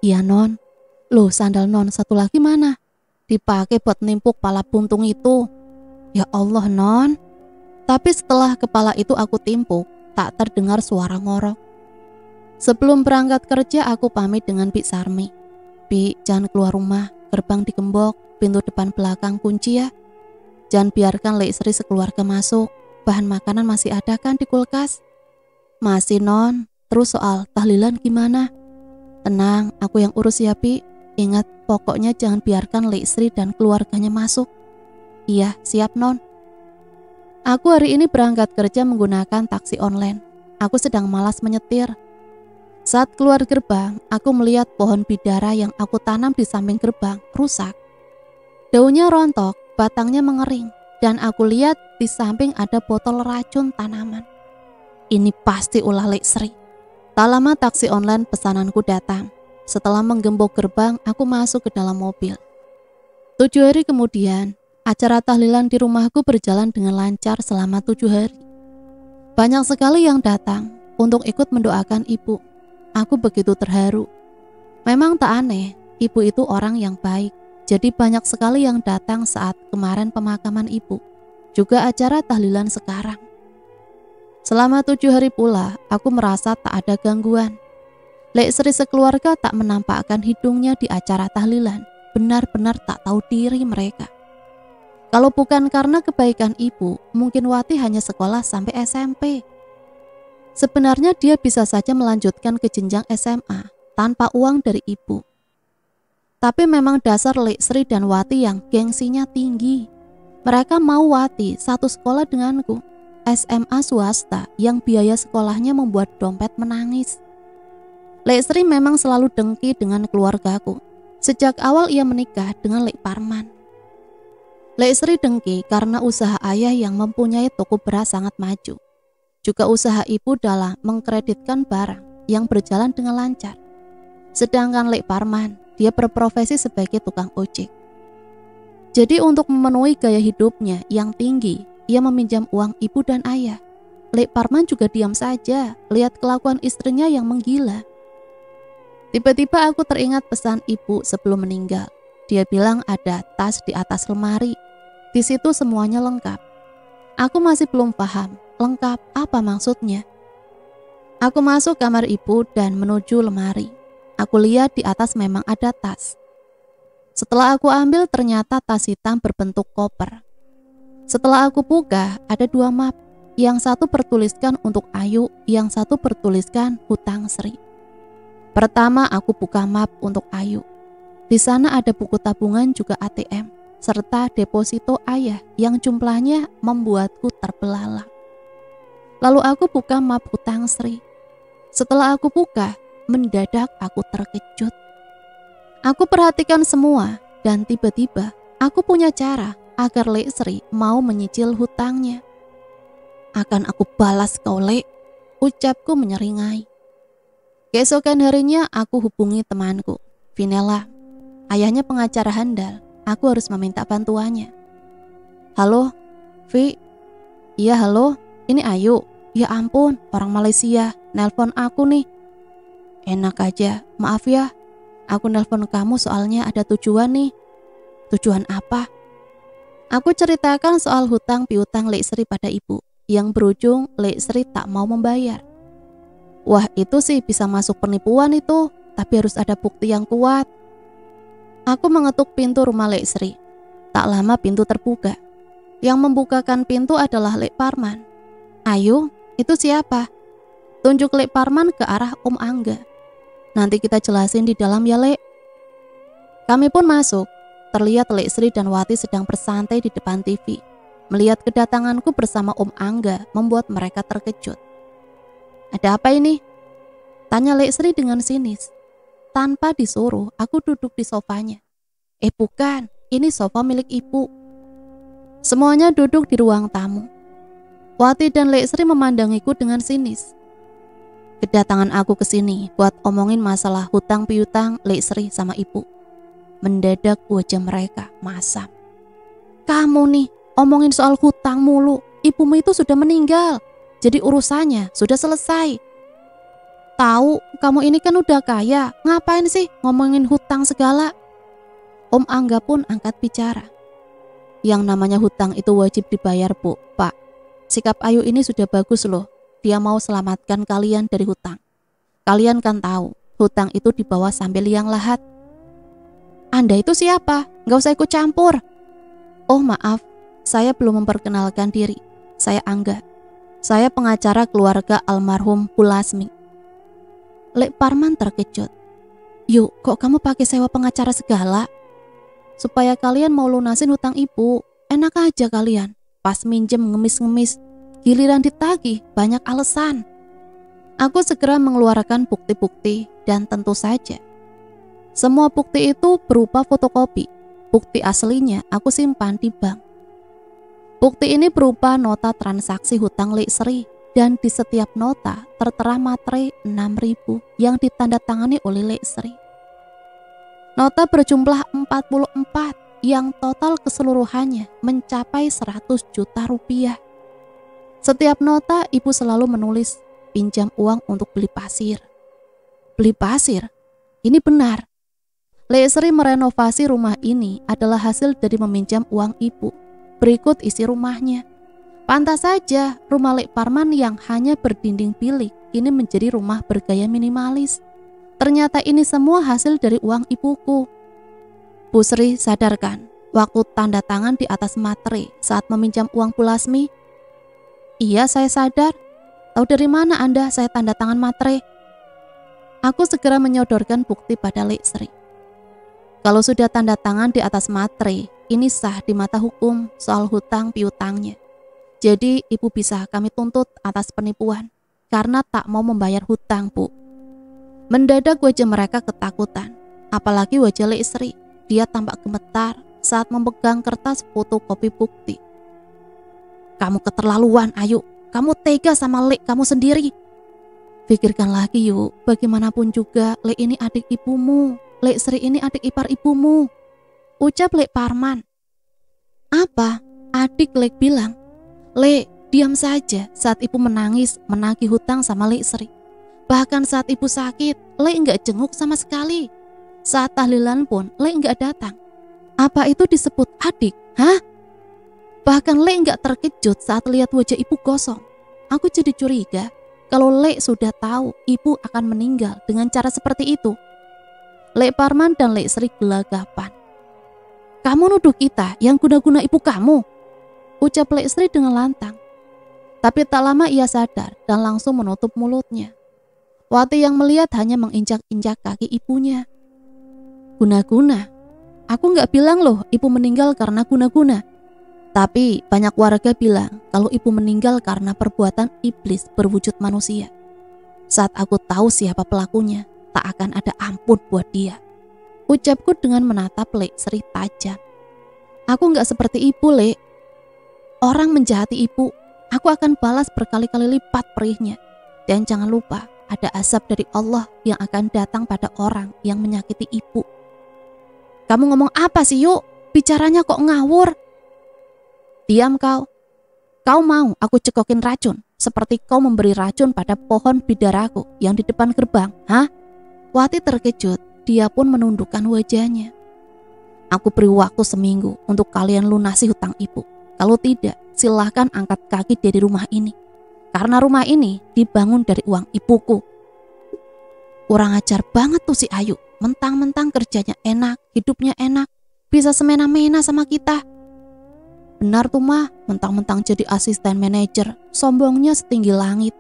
Iya Non. Loh, sandal Non satu lagi mana? Dipakai buat nimpuk pala buntung itu. Ya Allah Non. Tapi setelah kepala itu aku timpuk, tak terdengar suara ngorok. Sebelum berangkat kerja aku pamit dengan Bik Sarmi. Bi, jangan keluar rumah, gerbang digembok, pintu depan belakang kunci ya. Jangan biarkan Lek Sri sekeluarga masuk. Bahan makanan masih ada kan di kulkas? Masih Non. Terus soal tahlilan gimana? Tenang, aku yang urus ya Bi. Ingat, pokoknya jangan biarkan Lek Sri dan keluarganya masuk. Iya, siap Non. Aku hari ini berangkat kerja menggunakan taksi online. Aku sedang malas menyetir. Saat keluar gerbang, aku melihat pohon bidara yang aku tanam di samping gerbang rusak. Daunnya rontok, batangnya mengering, dan aku lihat di samping ada botol racun tanaman. Ini pasti ulah Lek Sri. Tak lama taksi online pesananku datang. Setelah menggembok gerbang, aku masuk ke dalam mobil. 7 hari kemudian, acara tahlilan di rumahku berjalan dengan lancar selama 7 hari. Banyak sekali yang datang untuk ikut mendoakan ibu. Aku begitu terharu. Memang tak aneh, ibu itu orang yang baik. Jadi banyak sekali yang datang saat kemarin pemakaman ibu. Juga acara tahlilan sekarang. Selama 7 hari pula, aku merasa tak ada gangguan. Lek Sri sekeluarga tak menampakkan hidungnya di acara tahlilan. Benar-benar tak tahu diri mereka. Kalau bukan karena kebaikan ibu, mungkin Wati hanya sekolah sampai SMP. Sebenarnya dia bisa saja melanjutkan ke jenjang SMA tanpa uang dari ibu. Tapi memang dasar Lek Sri dan Wati yang gengsinya tinggi. Mereka mau Wati satu sekolah denganku, SMA swasta yang biaya sekolahnya membuat dompet menangis. Lek Sri memang selalu dengki dengan keluargaku. Sejak awal ia menikah dengan Lek Parman. Lek Sri dengki karena usaha ayah yang mempunyai toko beras sangat maju. Juga usaha ibu dalam mengkreditkan barang yang berjalan dengan lancar. Sedangkan Lek Parman, dia berprofesi sebagai tukang ojek. Jadi untuk memenuhi gaya hidupnya yang tinggi, ia meminjam uang ibu dan ayah. Lek Parman juga diam saja, lihat kelakuan istrinya yang menggila. Tiba-tiba aku teringat pesan ibu sebelum meninggal. Dia bilang ada tas di atas lemari. Di situ semuanya lengkap. Aku masih belum paham, lengkap apa maksudnya. Aku masuk kamar ibu dan menuju lemari. Aku lihat di atas memang ada tas. Setelah aku ambil, ternyata tas hitam berbentuk koper. Setelah aku buka, ada 2 map. Yang satu bertuliskan untuk Ayu, yang satu bertuliskan hutang Sri. Pertama aku buka map untuk Ayu. Di sana ada buku tabungan juga ATM, serta deposito ayah yang jumlahnya membuatku terbelalak. Lalu aku buka map hutang Sri. Setelah aku buka, mendadak aku terkejut. Aku perhatikan semua dan tiba-tiba aku punya cara agar Lek Sri mau menyicil hutangnya. Akan aku balas kau, Lek, ucapku menyeringai. Keesokan harinya aku hubungi temanku, Vinela. Ayahnya pengacara handal, aku harus meminta bantuannya. Halo, Vi. Iya halo, ini Ayu. Ya ampun, orang Malaysia, nelpon aku nih. Enak aja, maaf ya. Aku nelpon kamu soalnya ada tujuan nih. Tujuan apa? Aku ceritakan soal hutang piutang Lek Sri pada ibu, yang berujung Lek Sri tak mau membayar. Wah, itu sih bisa masuk penipuan itu, tapi harus ada bukti yang kuat. Aku mengetuk pintu rumah Lek Sri. Tak lama pintu terbuka. Yang membukakan pintu adalah Lek Parman. Ayu, itu siapa? Tunjuk Lek Parman ke arah Om Angga. Nanti kita jelasin di dalam ya, Lek. Kami pun masuk. Terlihat Lek Sri dan Wati sedang bersantai di depan TV. Melihat kedatanganku bersama Om Angga membuat mereka terkejut. Ada apa ini? Tanya Lek Sri dengan sinis. Tanpa disuruh, aku duduk di sofanya. Bukan, ini sofa milik ibu. Semuanya duduk di ruang tamu. Wati dan Lek Sri memandangiku dengan sinis. Kedatangan aku ke sini buat omongin masalah hutang piutang Lek Sri sama ibu. Mendadak wajah mereka masam. Kamu nih omongin soal hutang mulu. Ibumu itu sudah meninggal. Jadi urusannya sudah selesai. Tahu, kamu ini kan udah kaya. Ngapain sih ngomongin hutang segala? Om Angga pun angkat bicara. Yang namanya hutang itu wajib dibayar, Bu. Pak, sikap Ayu ini sudah bagus loh. Dia mau selamatkan kalian dari hutang. Kalian kan tahu, hutang itu dibawa sambil liang lahat. Anda itu siapa? Gak usah ikut campur. Oh maaf, saya belum memperkenalkan diri. Saya Angga. Saya pengacara keluarga almarhum Pulasmi. Lek Parman terkejut. Yuk, kok kamu pakai sewa pengacara segala? Supaya kalian mau lunasin hutang ibu. Enak aja kalian. Pas minjem ngemis-ngemis. Giliran ditagih, banyak alasan. Aku segera mengeluarkan bukti-bukti dan tentu saja semua bukti itu berupa fotokopi. Bukti aslinya aku simpan di bank. Bukti ini berupa nota transaksi hutang Lek Sri dan di setiap nota tertera materai 6.000 yang ditandatangani oleh Lek Sri. Nota berjumlah 44 yang total keseluruhannya mencapai 100 juta rupiah. Setiap nota ibu selalu menulis pinjam uang untuk beli pasir. Beli pasir? Ini benar. Lek Sri merenovasi rumah ini adalah hasil dari meminjam uang ibu. Berikut isi rumahnya. Pantas saja rumah Lek Parman yang hanya berdinding bilik ini menjadi rumah bergaya minimalis. Ternyata ini semua hasil dari uang ibuku. Bu Sri sadarkan waktu tanda tangan di atas materai saat meminjam uang Pulasmi. Iya, saya sadar. Tahu dari mana Anda saya tanda tangan materai? Aku segera menyodorkan bukti pada Lek Sri. Kalau sudah tanda tangan di atas materai, ini sah di mata hukum soal hutang piutangnya. Jadi ibu bisa kami tuntut atas penipuan karena tak mau membayar hutang, Bu. Mendadak wajah mereka ketakutan, apalagi wajah Lek Sri. Dia tampak gemetar saat memegang kertas fotokopi bukti. Kamu keterlaluan, Ayu. Kamu tega sama Lek kamu sendiri. Pikirkan lagi yuk, bagaimanapun juga Lek ini adik ibumu. Lek Sri ini adik ipar ibumu. Ucap Lek Parman. Apa? Adik Lek bilang, "Lek, diam saja saat ibu menangis menagih hutang sama Lek Sri. Bahkan saat ibu sakit, Lek enggak jenguk sama sekali. Saat tahlilan pun Lek enggak datang. Apa itu disebut adik? Hah?" Bahkan Lek enggak terkejut saat lihat wajah ibu kosong. Aku jadi curiga kalau Lek sudah tahu ibu akan meninggal dengan cara seperti itu. Lek Parman dan Lek Sri gelagapan. "Kamu nuduh kita yang guna-guna ibu kamu," ucap Lek Sri dengan lantang. Tapi tak lama ia sadar dan langsung menutup mulutnya. Wati yang melihat hanya menginjak-injak kaki ibunya. "Guna-guna? Aku nggak bilang loh ibu meninggal karena guna-guna. Tapi banyak warga bilang kalau ibu meninggal karena perbuatan iblis berwujud manusia. Saat aku tahu siapa pelakunya, tak akan ada ampun buat dia," ucapku dengan menatap Lek Sri tajam. "Aku nggak seperti ibu, Lek. Orang menjahati ibu, aku akan balas berkali-kali lipat perihnya. Dan jangan lupa, ada azab dari Allah yang akan datang pada orang yang menyakiti ibu." "Kamu ngomong apa sih, Yuk? Bicaranya kok ngawur." "Diam kau. Kau mau aku cekokin racun seperti kau memberi racun pada pohon bidaraku yang di depan gerbang, hah?" Wati terkejut, dia pun menundukkan wajahnya. "Aku beri waktu seminggu untuk kalian lunasi hutang ibu. Kalau tidak, silahkan angkat kaki dari rumah ini. Karena rumah ini dibangun dari uang ibuku." Kurang ajar banget tuh si Ayu. Mentang-mentang kerjanya enak, hidupnya enak, bisa semena-mena sama kita. Benar tuh mah, mentang-mentang jadi asisten manajer, sombongnya setinggi langit.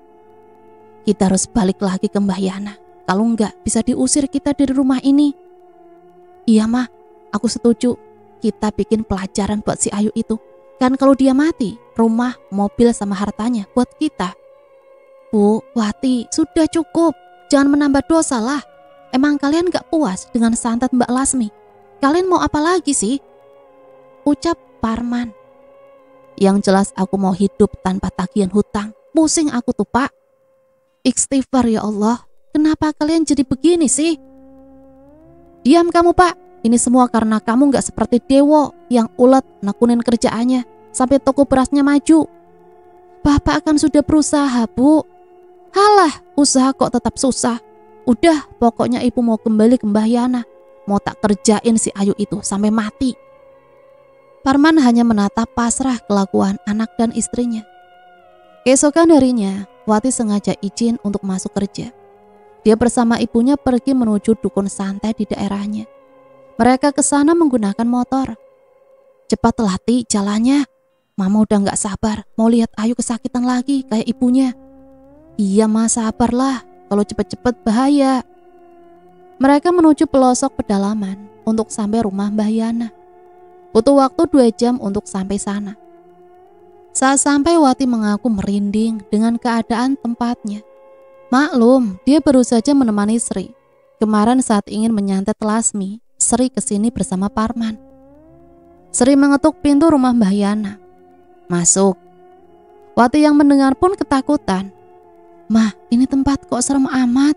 Kita harus balik lagi ke Mbah Yana. Kalau enggak, bisa diusir kita dari rumah ini. Iya mah, aku setuju. Kita bikin pelajaran buat si Ayu itu. Kan kalau dia mati, rumah, mobil sama hartanya buat kita. Bu, Wati, sudah cukup. Jangan menambah dosa lah. Emang kalian gak puas dengan santet Mbak Lasmi? Kalian mau apa lagi sih? Ucap Parman. Yang jelas aku mau hidup tanpa tagihan hutang. Pusing aku tuh, Pak. Istighfar ya Allah. Kenapa kalian jadi begini sih? Diam kamu, Pak. Ini semua karena kamu gak seperti Dewo yang ulet nekunin kerjaannya sampai toko berasnya maju. Bapak kan sudah berusaha, Bu. Halah, usaha kok tetap susah. Udah, pokoknya ibu mau kembali ke Mbah Yana. Mau tak kerjain si Ayu itu sampai mati. Parman hanya menatap pasrah kelakuan anak dan istrinya. Keesokan harinya, Wati sengaja izin untuk masuk kerja. Dia bersama ibunya pergi menuju dukun santai di daerahnya. Mereka ke sana menggunakan motor. Cepat latih jalannya. Mama udah gak sabar mau lihat Ayu kesakitan lagi kayak ibunya. Iya mas, sabarlah. Kalau cepet-cepet bahaya. Mereka menuju pelosok pedalaman untuk sampai rumah Mbah Yana. Butuh waktu 2 jam untuk sampai sana. Saat sampai, Wati mengaku merinding dengan keadaan tempatnya. Maklum, dia baru saja menemani Sri. Kemarin saat ingin menyantet Lasmi, Sri kesini bersama Parman. Sri mengetuk pintu rumah Mbah Yana. Masuk. Wati yang mendengar pun ketakutan. Mah, ini tempat kok serem amat.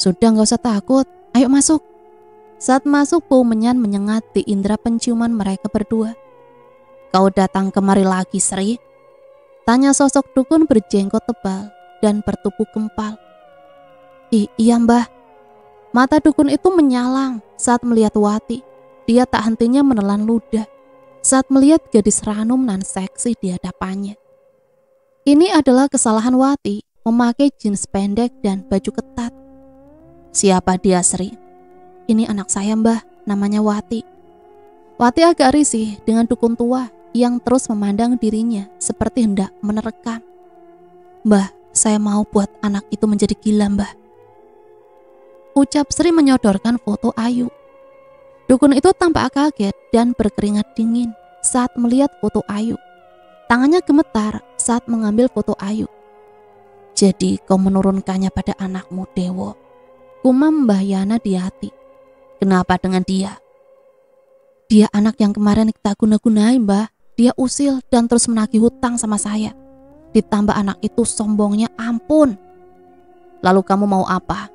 Sudah gak usah takut, ayo masuk. Saat masuk, bau menyan menyengat di indera penciuman mereka berdua. Kau datang kemari lagi, Sri? Tanya sosok dukun berjenggot tebal dan bertubuh gempal. Iya mbah. Mata dukun itu menyalang saat melihat Wati. Dia tak hentinya menelan ludah saat melihat gadis ranum nan seksi di hadapannya. Ini adalah kesalahan Wati, memakai jeans pendek dan baju ketat. Siapa dia, Sri? Ini anak saya mbah, namanya Wati. Wati agak risih dengan dukun tua yang terus memandang dirinya seperti hendak menerkam. Mbah, saya mau buat anak itu menjadi gila, mbah. Ucap Sri menyodorkan foto Ayu. Dukun itu tampak kaget dan berkeringat dingin saat melihat foto Ayu. Tangannya gemetar saat mengambil foto Ayu. Jadi kau menurunkannya pada anakmu, Dewo. Kumam Mbah Yana di hati. Kenapa dengan dia? Dia anak yang kemarin kita guna-gunai, mbah. Dia usil dan terus menagih hutang sama saya. Ditambah anak itu sombongnya ampun. Lalu kamu mau apa?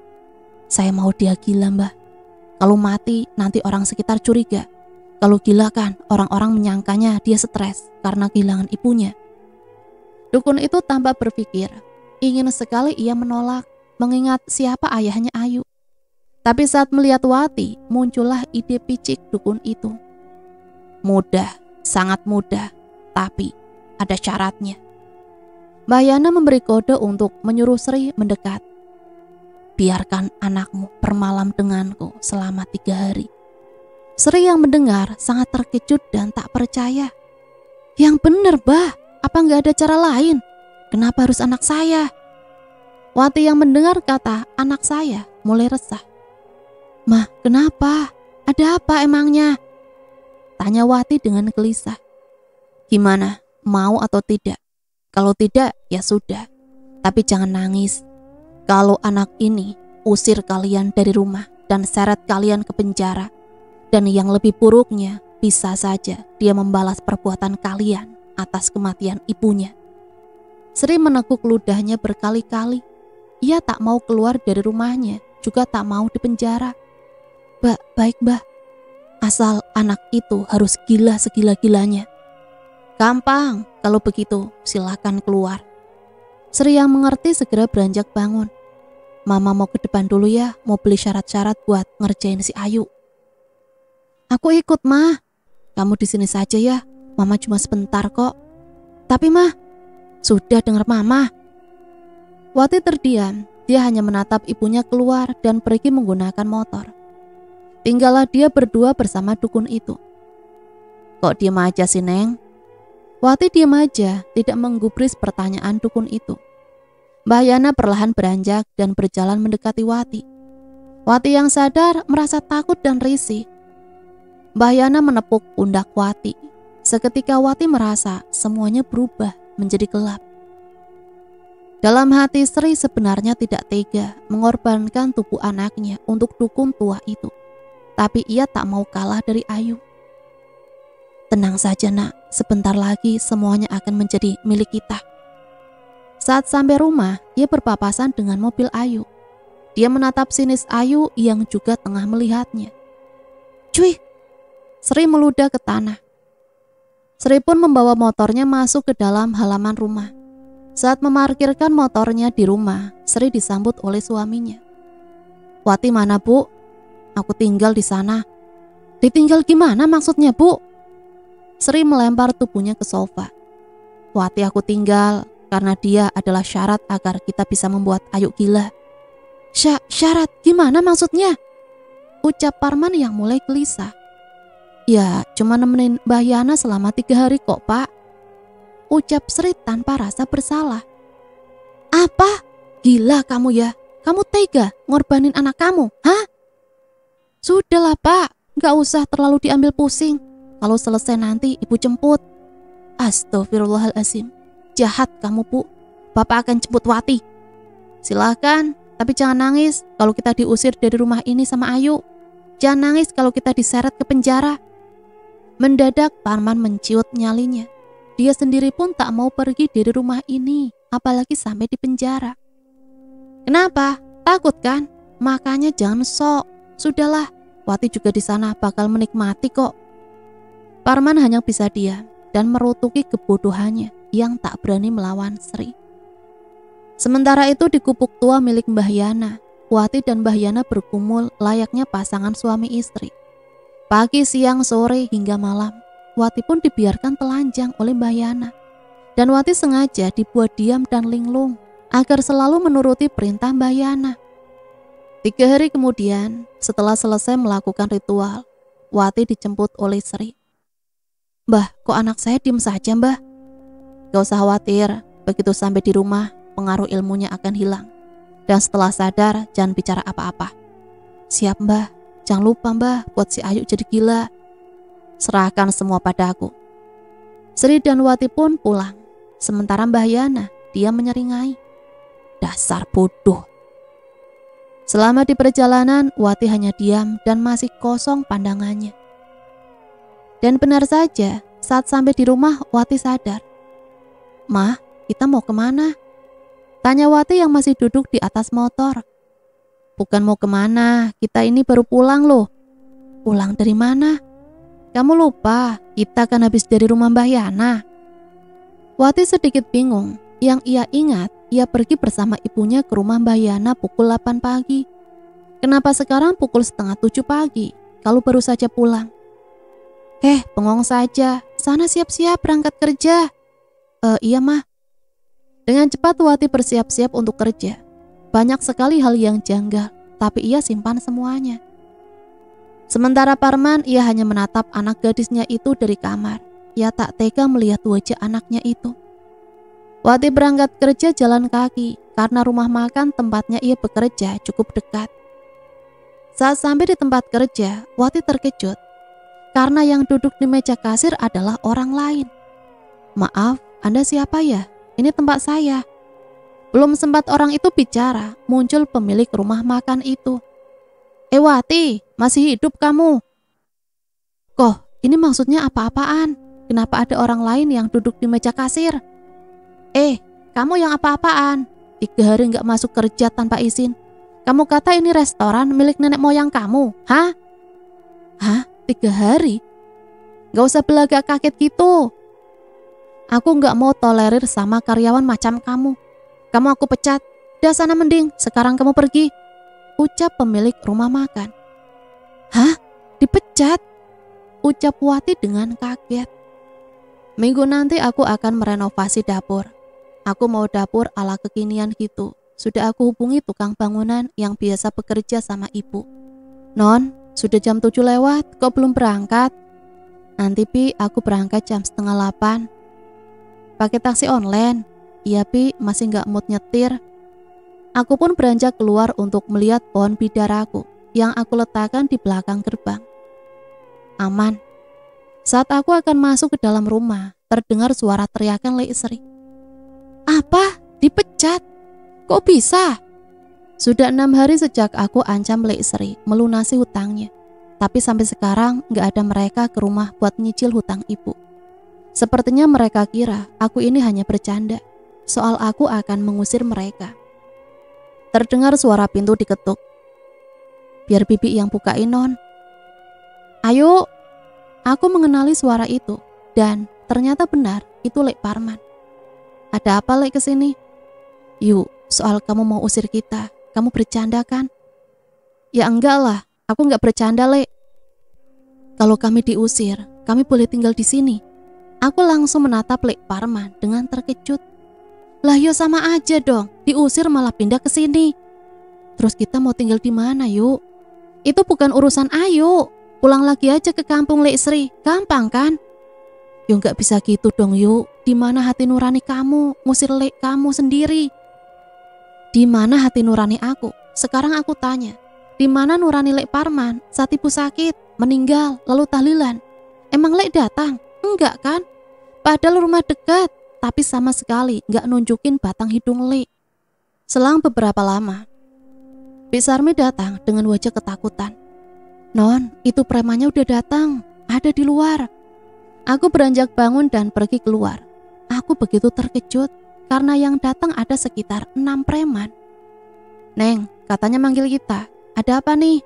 Saya mau dia gila, mbah. Kalau mati nanti orang sekitar curiga. Kalau gila kan orang-orang menyangkanya dia stres karena kehilangan ibunya. Dukun itu tanpa berpikir, ingin sekali ia menolak mengingat siapa ayahnya Ayu. Tapi saat melihat Wati, muncullah ide picik dukun itu. Mudah, sangat mudah, tapi ada syaratnya. Mbah Yana memberi kode untuk menyuruh Sri mendekat. Biarkan anakmu bermalam denganku selama 3 hari. Sri yang mendengar sangat terkejut dan tak percaya. Yang benar, Bah, apa nggak ada cara lain? Kenapa harus anak saya? Wati yang mendengar kata anak saya mulai resah. Mah, kenapa? Ada apa emangnya? Tanya Wati dengan gelisah. Gimana, mau atau tidak? Kalau tidak, ya sudah. Tapi jangan nangis. Kalau anak ini usir kalian dari rumah dan seret kalian ke penjara. Dan yang lebih buruknya, bisa saja dia membalas perbuatan kalian atas kematian ibunya. Sri menekuk ludahnya berkali-kali. Ia tak mau keluar dari rumahnya, juga tak mau dipenjara. Baik, Mbah. Asal anak itu harus gila segila-gilanya. Gampang, kalau begitu silakan keluar. Sri yang mengerti segera beranjak bangun. Mama mau ke depan dulu ya, mau beli syarat-syarat buat ngerjain si Ayu. Aku ikut, Mah. Kamu di sini saja ya, Mama cuma sebentar kok. Tapi Mah, sudah dengar Mama. Wati terdiam, dia hanya menatap ibunya keluar dan pergi menggunakan motor. Tinggallah dia berdua bersama dukun itu. Kok diam aja sih, Neng? Wati diam aja, tidak menggubris pertanyaan dukun itu. Mbah Yana perlahan beranjak dan berjalan mendekati Wati. Wati yang sadar merasa takut dan risih. Mbah Yana menepuk pundak Wati. Seketika Wati merasa semuanya berubah menjadi gelap. Dalam hati Sri sebenarnya tidak tega mengorbankan tubuh anaknya untuk dukun tua itu. Tapi ia tak mau kalah dari Ayu. Tenang saja nak, sebentar lagi semuanya akan menjadi milik kita. Saat sampai rumah, ia berpapasan dengan mobil Ayu. Dia menatap sinis Ayu yang juga tengah melihatnya. Cuy! Sri meludah ke tanah. Sri pun membawa motornya masuk ke dalam halaman rumah. Saat memarkirkan motornya di rumah, Sri disambut oleh suaminya. Wati mana, Bu? Aku tinggal di sana. Ditinggal gimana maksudnya, Bu? Sri melempar tubuhnya ke sofa. Wati aku tinggal karena dia adalah syarat agar kita bisa membuat Ayu gila. Syarat gimana maksudnya? Ucap Parman yang mulai gelisah. Ya, cuma nemenin Mbah Yana selama 3 hari kok, Pak. Ucap Sri tanpa rasa bersalah. Apa? Gila kamu ya? Kamu tega ngorbanin anak kamu, hah? Sudahlah, Pak. Gak usah terlalu diambil pusing. Kalau selesai nanti ibu jemput. Astagfirullahaladzim. Jahat kamu, Bu. Bapak akan jemput Wati. Silahkan, tapi jangan nangis kalau kita diusir dari rumah ini sama Ayu. Jangan nangis kalau kita diseret ke penjara. Mendadak Parman menciut nyalinya. Dia sendiri pun tak mau pergi dari rumah ini, apalagi sampai di penjara. Kenapa? Takut kan? Makanya jangan sok. Sudahlah, Wati juga di sana bakal menikmati kok. Parman hanya bisa diam dan merutuki kebodohannya yang tak berani melawan Sri. Sementara itu di gubuk tua milik Mbah Yana, Wati dan Mbah Yana bergumul layaknya pasangan suami istri. Pagi, siang, sore, hingga malam, Wati pun dibiarkan telanjang oleh Mbah Yana. Dan Wati sengaja dibuat diam dan linglung agar selalu menuruti perintah Mbah Yana. 3 hari kemudian, setelah selesai melakukan ritual, Wati dijemput oleh Sri. Mbah, kok anak saya diam saja, Mbah? Gak usah khawatir, begitu sampai di rumah, pengaruh ilmunya akan hilang. Dan setelah sadar, jangan bicara apa-apa. Siap, Mbah. Jangan lupa, Mbah, buat si Ayu jadi gila. Serahkan semua pada aku. Sri dan Wati pun pulang. Sementara Mbah Yana, dia menyeringai. Dasar bodoh. Selama di perjalanan, Wati hanya diam dan masih kosong pandangannya. Dan benar saja, saat sampai di rumah, Wati sadar. Mah, kita mau kemana? Tanya Wati yang masih duduk di atas motor. Bukan mau kemana, kita ini baru pulang loh. Pulang dari mana? kamu lupa, kita kan habis dari rumah Mbah Yana. Wati sedikit bingung. Yang ia ingat, ia pergi bersama ibunya ke rumah Mbah Yana pukul 8 pagi. Kenapa sekarang pukul setengah 7 pagi, kalau baru saja pulang? Bengong saja, sana siap-siap berangkat kerja. Iya mah. Dengan cepat Wati bersiap-siap untuk kerja. Banyak sekali hal yang janggal, tapi ia simpan semuanya. Sementara Parman, ia hanya menatap anak gadisnya itu dari kamar. Ia tak tega melihat wajah anaknya itu. Wati berangkat kerja jalan kaki, karena rumah makan tempatnya ia bekerja cukup dekat. Saat sampai di tempat kerja, Wati terkejut, karena yang duduk di meja kasir adalah orang lain. Maaf, Anda siapa ya? Ini tempat saya. Belum sempat orang itu bicara, muncul pemilik rumah makan itu. Wati, masih hidup kamu? Kok, ini maksudnya apa-apaan? Kenapa ada orang lain yang duduk di meja kasir? Kamu yang apa-apaan? 3 hari gak masuk kerja tanpa izin. Kamu kata ini restoran milik nenek moyang kamu, hah? 3 hari? Gak usah belagak kaget gitu. Aku gak mau tolerir sama karyawan macam kamu. Kamu aku pecat. Dah sana mending, sekarang kamu pergi, ucap pemilik rumah makan. Dipecat? Ucap Wati dengan kaget. Minggu nanti aku akan merenovasi dapur. Aku mau dapur ala kekinian gitu. Sudah aku hubungi tukang bangunan yang biasa bekerja sama ibu. Non, sudah jam 7 lewat, kok belum berangkat? Nanti Pi, aku berangkat jam 7:30. Pakai taksi online? Iya Pi, masih gak mood nyetir. Aku pun beranjak keluar untuk melihat pohon bidaraku yang aku letakkan di belakang gerbang. Aman. Saat aku akan masuk ke dalam rumah, terdengar suara teriakan Leisri. Apa? Dipecat? Kok bisa? Sudah 6 hari sejak aku ancam Leisri melunasi hutangnya. Tapi sampai sekarang gak ada mereka ke rumah buat nyicil hutang ibu. Sepertinya mereka kira aku ini hanya bercanda. Soal aku akan mengusir mereka. Terdengar suara pintu diketuk. Biar bibi yang bukain non. Ayo. Aku mengenali suara itu. Dan ternyata benar itu Lek Parman. Ada apa Lek kesini? Yuk, soal kamu mau usir kita. Kamu bercanda kan? Ya enggak lah, aku enggak bercanda Lek. Kalau kami diusir, kami boleh tinggal di sini. Aku langsung menatap Lek Parman dengan terkejut. Lah yo sama aja dong, diusir malah pindah ke sini. Terus kita mau tinggal di mana yuk? Itu bukan urusan ayo. Pulang lagi aja ke kampung Lek Sri, gampang kan? Yo nggak bisa gitu dong yuk. Di mana hati nurani kamu ngusir Lek kamu sendiri? Di mana hati nurani aku? Sekarang aku tanya, di mana nurani Lek Parman saat ibu sakit, meninggal, lalu tahlilan? Emang Lek datang? Enggak kan? Padahal rumah dekat, tapi sama sekali nggak nunjukin batang hidung Lek. Selang beberapa lama, Bik Sarmi datang dengan wajah ketakutan. Non, itu premannya udah datang, ada di luar. Aku beranjak bangun dan pergi keluar. Aku begitu terkejut karena yang datang ada sekitar 6 preman. Neng, katanya manggil kita. Ada apa nih?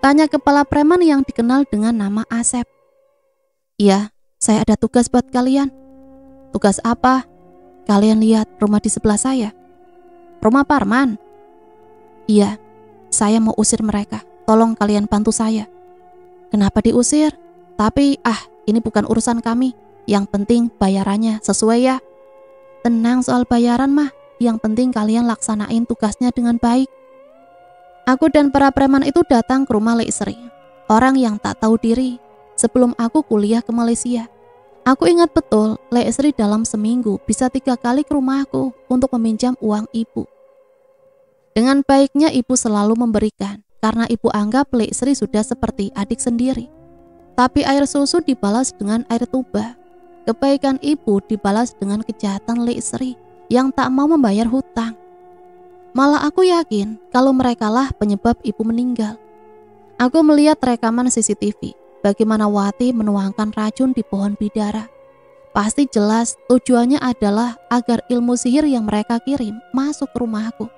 Tanya kepala preman yang dikenal dengan nama Asep. Iya, saya ada tugas buat kalian. Tugas apa? Kalian lihat rumah di sebelah saya. Rumah Parman? Iya, saya mau usir mereka. Tolong kalian bantu saya. Kenapa diusir? Tapi ini bukan urusan kami. Yang penting bayarannya sesuai ya. Tenang soal bayaran mah. Yang penting kalian laksanain tugasnya dengan baik. Aku dan para preman itu datang ke rumah Leisri. Orang yang tak tahu diri. Sebelum aku kuliah ke Malaysia. Aku ingat betul Leisri dalam seminggu bisa 3 kali ke rumahku untuk meminjam uang ibu. Dengan baiknya ibu selalu memberikan. Karena ibu anggap Leisri sudah seperti adik sendiri. Tapi air susu dibalas dengan air tuba. Kebaikan ibu dibalas dengan kejahatan Leisri yang tak mau membayar hutang. Malah aku yakin kalau merekalah penyebab ibu meninggal. Aku melihat rekaman CCTV bagaimana Wati menuangkan racun di pohon bidara. Pasti jelas tujuannya adalah agar ilmu sihir yang mereka kirim masuk ke rumahku.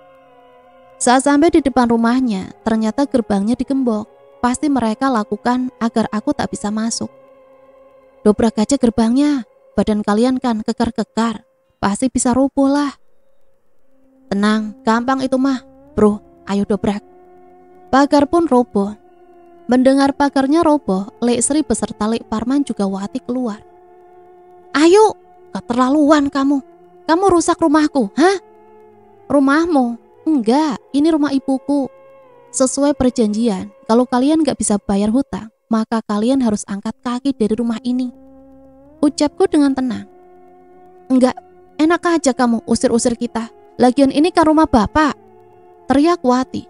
Saat sampai di depan rumahnya, ternyata gerbangnya digembok. Pasti mereka lakukan agar aku tak bisa masuk. Dobrak aja gerbangnya. Badan kalian kan kekar-kekar. Pasti bisa roboh lah. Tenang, gampang itu mah. Bro, ayo dobrak. Pagar pun roboh. Mendengar pagarnya roboh, Lek Sri beserta Lek Parman juga Wati keluar. Ayo, keterlaluan kamu. Kamu rusak rumahku, hah? Rumahmu? Enggak, ini rumah ibuku. Sesuai perjanjian, kalau kalian gak bisa bayar hutang, maka kalian harus angkat kaki dari rumah ini. Ucapku dengan tenang. Enggak, enak aja kamu usir-usir kita. Lagian ini kan rumah bapak. Teriak Wati.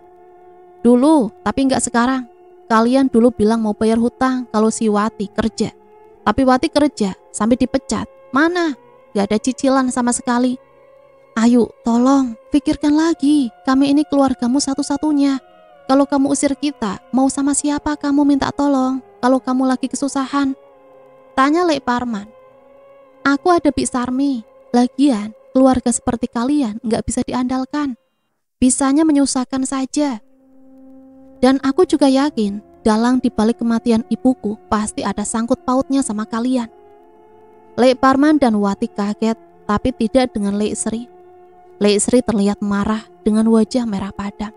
Dulu, tapi enggak sekarang. Kalian dulu bilang mau bayar hutang kalau si Wati kerja. Tapi Wati kerja sampai dipecat. Mana? Gak ada cicilan sama sekali. Ayo, tolong, pikirkan lagi. Kami ini keluargamu satu-satunya. Kalau kamu usir kita, mau sama siapa kamu minta tolong? Kalau kamu lagi kesusahan? Tanya Lek Parman. Aku ada Bik Sarmi. Lagian, keluarga seperti kalian gak bisa diandalkan. Bisanya menyusahkan saja. Dan aku juga yakin, dalang dibalik kematian ibuku pasti ada sangkut pautnya sama kalian. Lek Parman dan Wati kaget, tapi tidak dengan Lek Sri. Lek Sri terlihat marah dengan wajah merah padam.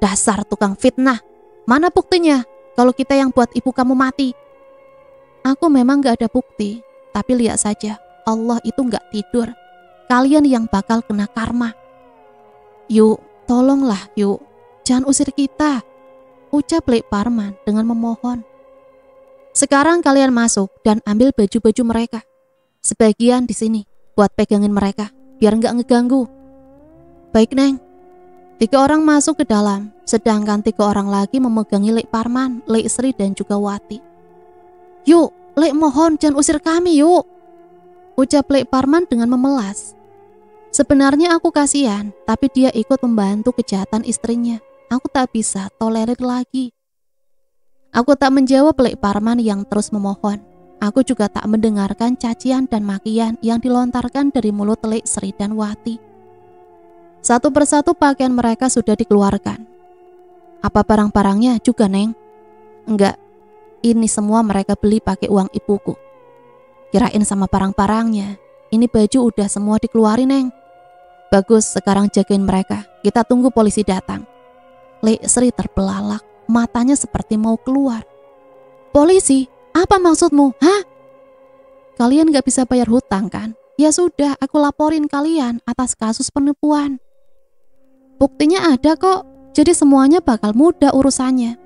Dasar tukang fitnah, mana buktinya kalau kita yang buat ibu kamu mati? Aku memang gak ada bukti, tapi lihat saja, Allah itu gak tidur. Kalian yang bakal kena karma. Yuk, tolonglah yuk, jangan usir kita, ucap Lek Parman dengan memohon. Sekarang kalian masuk dan ambil baju-baju mereka. Sebagian di sini buat pegangin mereka biar nggak ngeganggu. Baik, Neng. 3 orang masuk ke dalam, sedangkan 3 orang lagi memegangi Lek Parman, Lek Sri dan juga Wati. Yuk, Lek mohon jangan usir kami yuk, ucap Lek Parman dengan memelas. Sebenarnya aku kasihan, tapi dia ikut membantu kejahatan istrinya. Aku tak bisa tolerir lagi. Aku tak menjawab Lek Parman yang terus memohon. Aku juga tak mendengarkan cacian dan makian yang dilontarkan dari mulut Lek Sri dan Wati. Satu persatu pakaian mereka sudah dikeluarkan. Apa barang-barangnya juga, Neng? Enggak, ini semua mereka beli pakai uang ibuku. Kirain sama barang-barangnya. Ini baju udah semua dikeluarin, Neng. Bagus, sekarang jagain mereka. Kita tunggu polisi datang. Lek Sri terbelalak. Matanya seperti mau keluar. Polisi? Apa maksudmu? Hah? Kalian gak bisa bayar hutang kan? Ya sudah, aku laporin kalian atas kasus penipuan. Buktinya ada kok, jadi semuanya bakal mudah urusannya.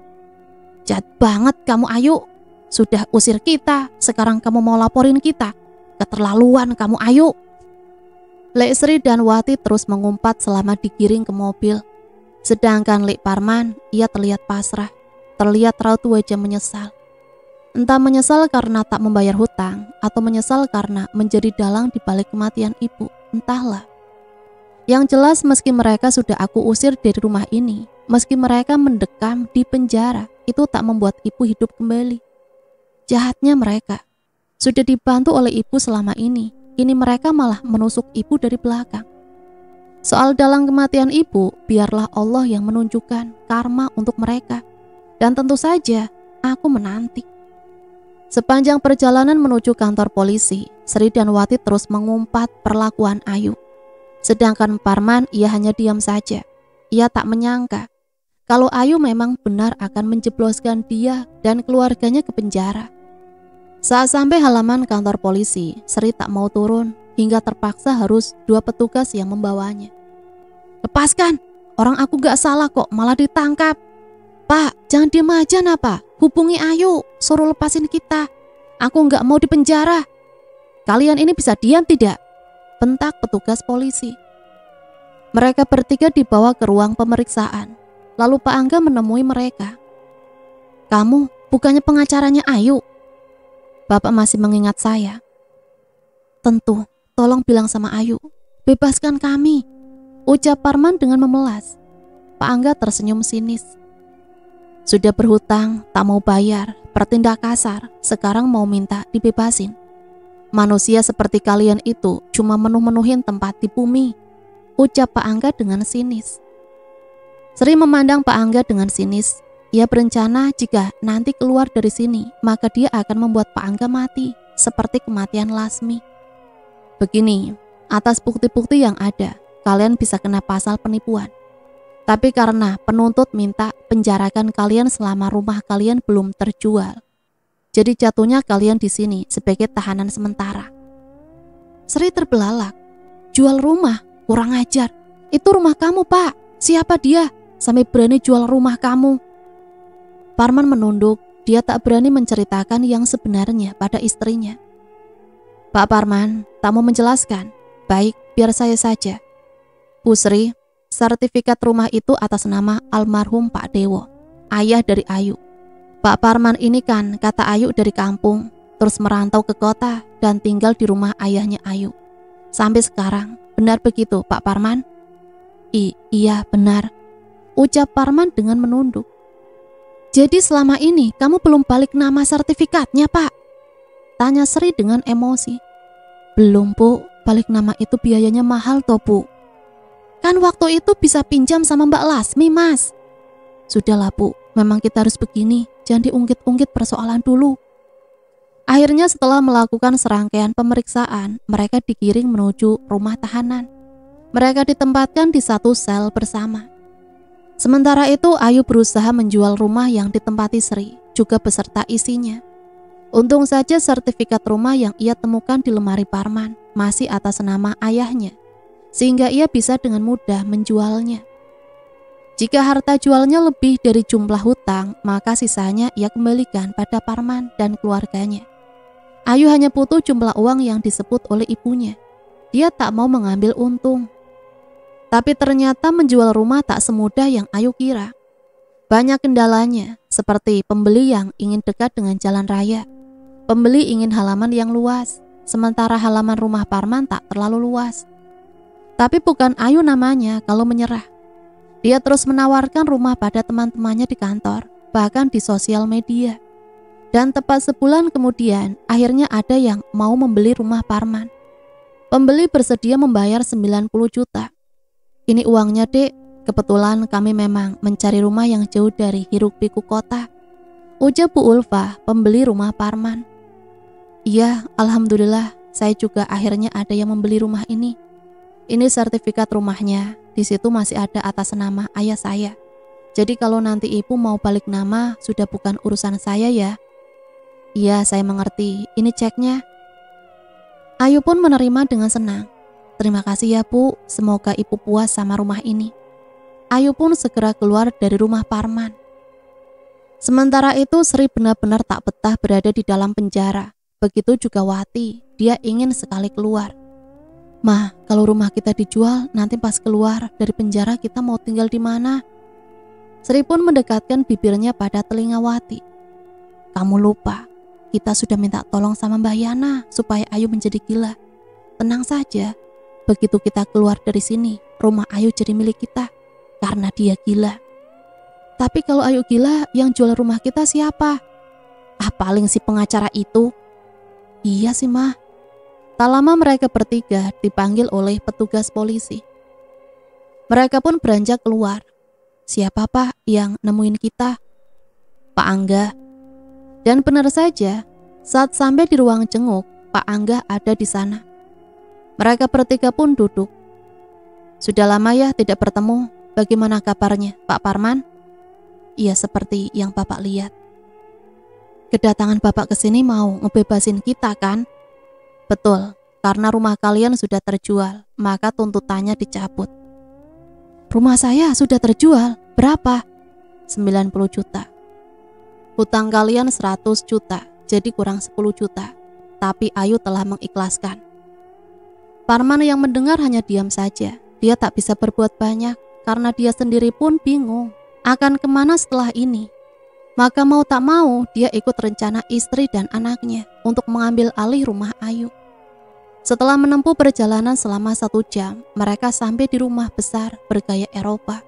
Jahat banget kamu, Ayu. Sudah usir kita, sekarang kamu mau laporin kita. Keterlaluan kamu, Ayu. Lek Sri dan Wati terus mengumpat selama digiring ke mobil. Sedangkan Lek Parman, ia terlihat pasrah, terlihat raut wajah menyesal. Entah menyesal karena tak membayar hutang, atau menyesal karena menjadi dalang di balik kematian ibu, entahlah. Yang jelas meski mereka sudah aku usir dari rumah ini, meski mereka mendekam di penjara, itu tak membuat ibu hidup kembali. Jahatnya mereka, sudah dibantu oleh ibu selama ini mereka malah menusuk ibu dari belakang. Soal dalang kematian ibu, biarlah Allah yang menunjukkan karma untuk mereka. Dan tentu saja, aku menanti. Sepanjang perjalanan menuju kantor polisi, Sri dan Wati terus mengumpat perlakuan Ayu. Sedangkan Parman, ia hanya diam saja. Ia tak menyangka kalau Ayu memang benar akan menjebloskan dia dan keluarganya ke penjara. Saat sampai halaman kantor polisi, Sri tak mau turun hingga terpaksa harus 2 petugas yang membawanya. Lepaskan, orang aku gak salah kok, malah ditangkap. Pak, jangan diam aja napa? Hubungi Ayu, suruh lepasin kita. Aku gak mau dipenjara. Kalian ini bisa diam tidak? Bentak petugas polisi. Mereka bertiga dibawa ke ruang pemeriksaan. Lalu Pak Angga menemui mereka. Kamu bukannya pengacaranya Ayu? Bapak masih mengingat saya. Tentu, tolong bilang sama Ayu, bebaskan kami, ucap Parman dengan memelas. Pak Angga tersenyum sinis. Sudah berhutang, tak mau bayar, bertindak kasar, sekarang mau minta dibebasin. Manusia seperti kalian itu cuma menuh-menuhin tempat di bumi, ucap Pak Angga dengan sinis. Sri memandang Pak Angga dengan sinis. Ia berencana jika nanti keluar dari sini, maka dia akan membuat Pak Angga mati, seperti kematian Lasmi. Begini, atas bukti-bukti yang ada, kalian bisa kena pasal penipuan. Tapi karena penuntut minta penjarakan kalian selama rumah kalian belum terjual, jadi jatuhnya kalian di sini sebagai tahanan sementara. Sri terbelalak. Jual rumah? Kurang ajar. Itu rumah kamu, Pak. Siapa dia? Sampai berani jual rumah kamu. Parman menunduk. Dia tak berani menceritakan yang sebenarnya pada istrinya. Pak Parman, tak mau menjelaskan. Baik, biar saya saja. Bu Sri, sertifikat rumah itu atas nama almarhum Pak Dewo, ayah dari Ayu. Pak Parman ini kan kata Ayu dari kampung, terus merantau ke kota dan tinggal di rumah ayahnya Ayu. Sampai sekarang, benar begitu Pak Parman? Iya benar, ucap Parman dengan menunduk. Jadi selama ini kamu belum balik nama sertifikatnya, Pak? Tanya Sri dengan emosi. Belum, Bu, balik nama itu biayanya mahal toh, Bu. Kan waktu itu bisa pinjam sama Mbak Lasmi, Mas. Sudahlah, Bu, memang kita harus begini, jangan diungkit-ungkit persoalan dulu. Akhirnya setelah melakukan serangkaian pemeriksaan, mereka digiring menuju rumah tahanan. Mereka ditempatkan di satu sel bersama. Sementara itu Ayu berusaha menjual rumah yang ditempati Sri, juga beserta isinya. Untung saja sertifikat rumah yang ia temukan di lemari Parman masih atas nama ayahnya, sehingga ia bisa dengan mudah menjualnya. Jika harta jualnya lebih dari jumlah hutang, maka sisanya ia kembalikan pada Parman dan keluarganya. Ayu hanya butuh jumlah uang yang disebut oleh ibunya. Dia tak mau mengambil untung. Tapi ternyata menjual rumah tak semudah yang Ayu kira. Banyak kendalanya, seperti pembeli yang ingin dekat dengan jalan raya. Pembeli ingin halaman yang luas, sementara halaman rumah Parman tak terlalu luas. Tapi bukan Ayu namanya kalau menyerah. Dia terus menawarkan rumah pada teman-temannya di kantor, bahkan di sosial media. Dan tepat sebulan kemudian, akhirnya ada yang mau membeli rumah Parman. Pembeli bersedia membayar 90 juta. Ini uangnya, Dek. Kebetulan kami memang mencari rumah yang jauh dari hiruk-pikuk kota, ucap Bu Ulfa, pembeli rumah Parman. Iya, alhamdulillah, saya juga akhirnya ada yang membeli rumah ini. Ini sertifikat rumahnya, di situ masih ada atas nama ayah saya. Jadi kalau nanti ibu mau balik nama, sudah bukan urusan saya ya. Iya, saya mengerti. Ini ceknya. Ayu pun menerima dengan senang. Terima kasih ya, Bu. Semoga ibu puas sama rumah ini. Ayu pun segera keluar dari rumah Parman. Sementara itu Sri benar-benar tak betah berada di dalam penjara. Begitu juga Wati, dia ingin sekali keluar. Mah, kalau rumah kita dijual, nanti pas keluar dari penjara kita mau tinggal di mana? Sri pun mendekatkan bibirnya pada telinga Wati. Kamu lupa, kita sudah minta tolong sama Mbak Yana supaya Ayu menjadi gila. Tenang saja, begitu kita keluar dari sini, rumah Ayu jadi milik kita karena dia gila. Tapi kalau Ayu gila, yang jual rumah kita siapa? Paling si pengacara itu. Iya sih, Mah. Tak lama mereka bertiga dipanggil oleh petugas polisi. Mereka pun beranjak keluar. Siapa Pak yang nemuin kita? Pak Angga. Dan benar saja, saat sampai di ruang jenguk, Pak Angga ada di sana. Mereka bertiga pun duduk. Sudah lama ya tidak bertemu. Bagaimana kabarnya, Pak Parman? Iya, seperti yang Bapak lihat. Kedatangan Bapak ke sini mau ngebebasin kita kan? Betul, karena rumah kalian sudah terjual, maka tuntutannya dicabut. Rumah saya sudah terjual, berapa? 90 juta. Hutang kalian 100 juta, jadi kurang 10 juta. Tapi Ayu telah mengikhlaskan. Parman yang mendengar hanya diam saja. Dia tak bisa berbuat banyak, karena dia sendiri pun bingung akan kemana setelah ini. Maka mau tak mau, dia ikut rencana istri dan anaknya untuk mengambil alih rumah Ayu. Setelah menempuh perjalanan selama 1 jam, mereka sampai di rumah besar bergaya Eropa.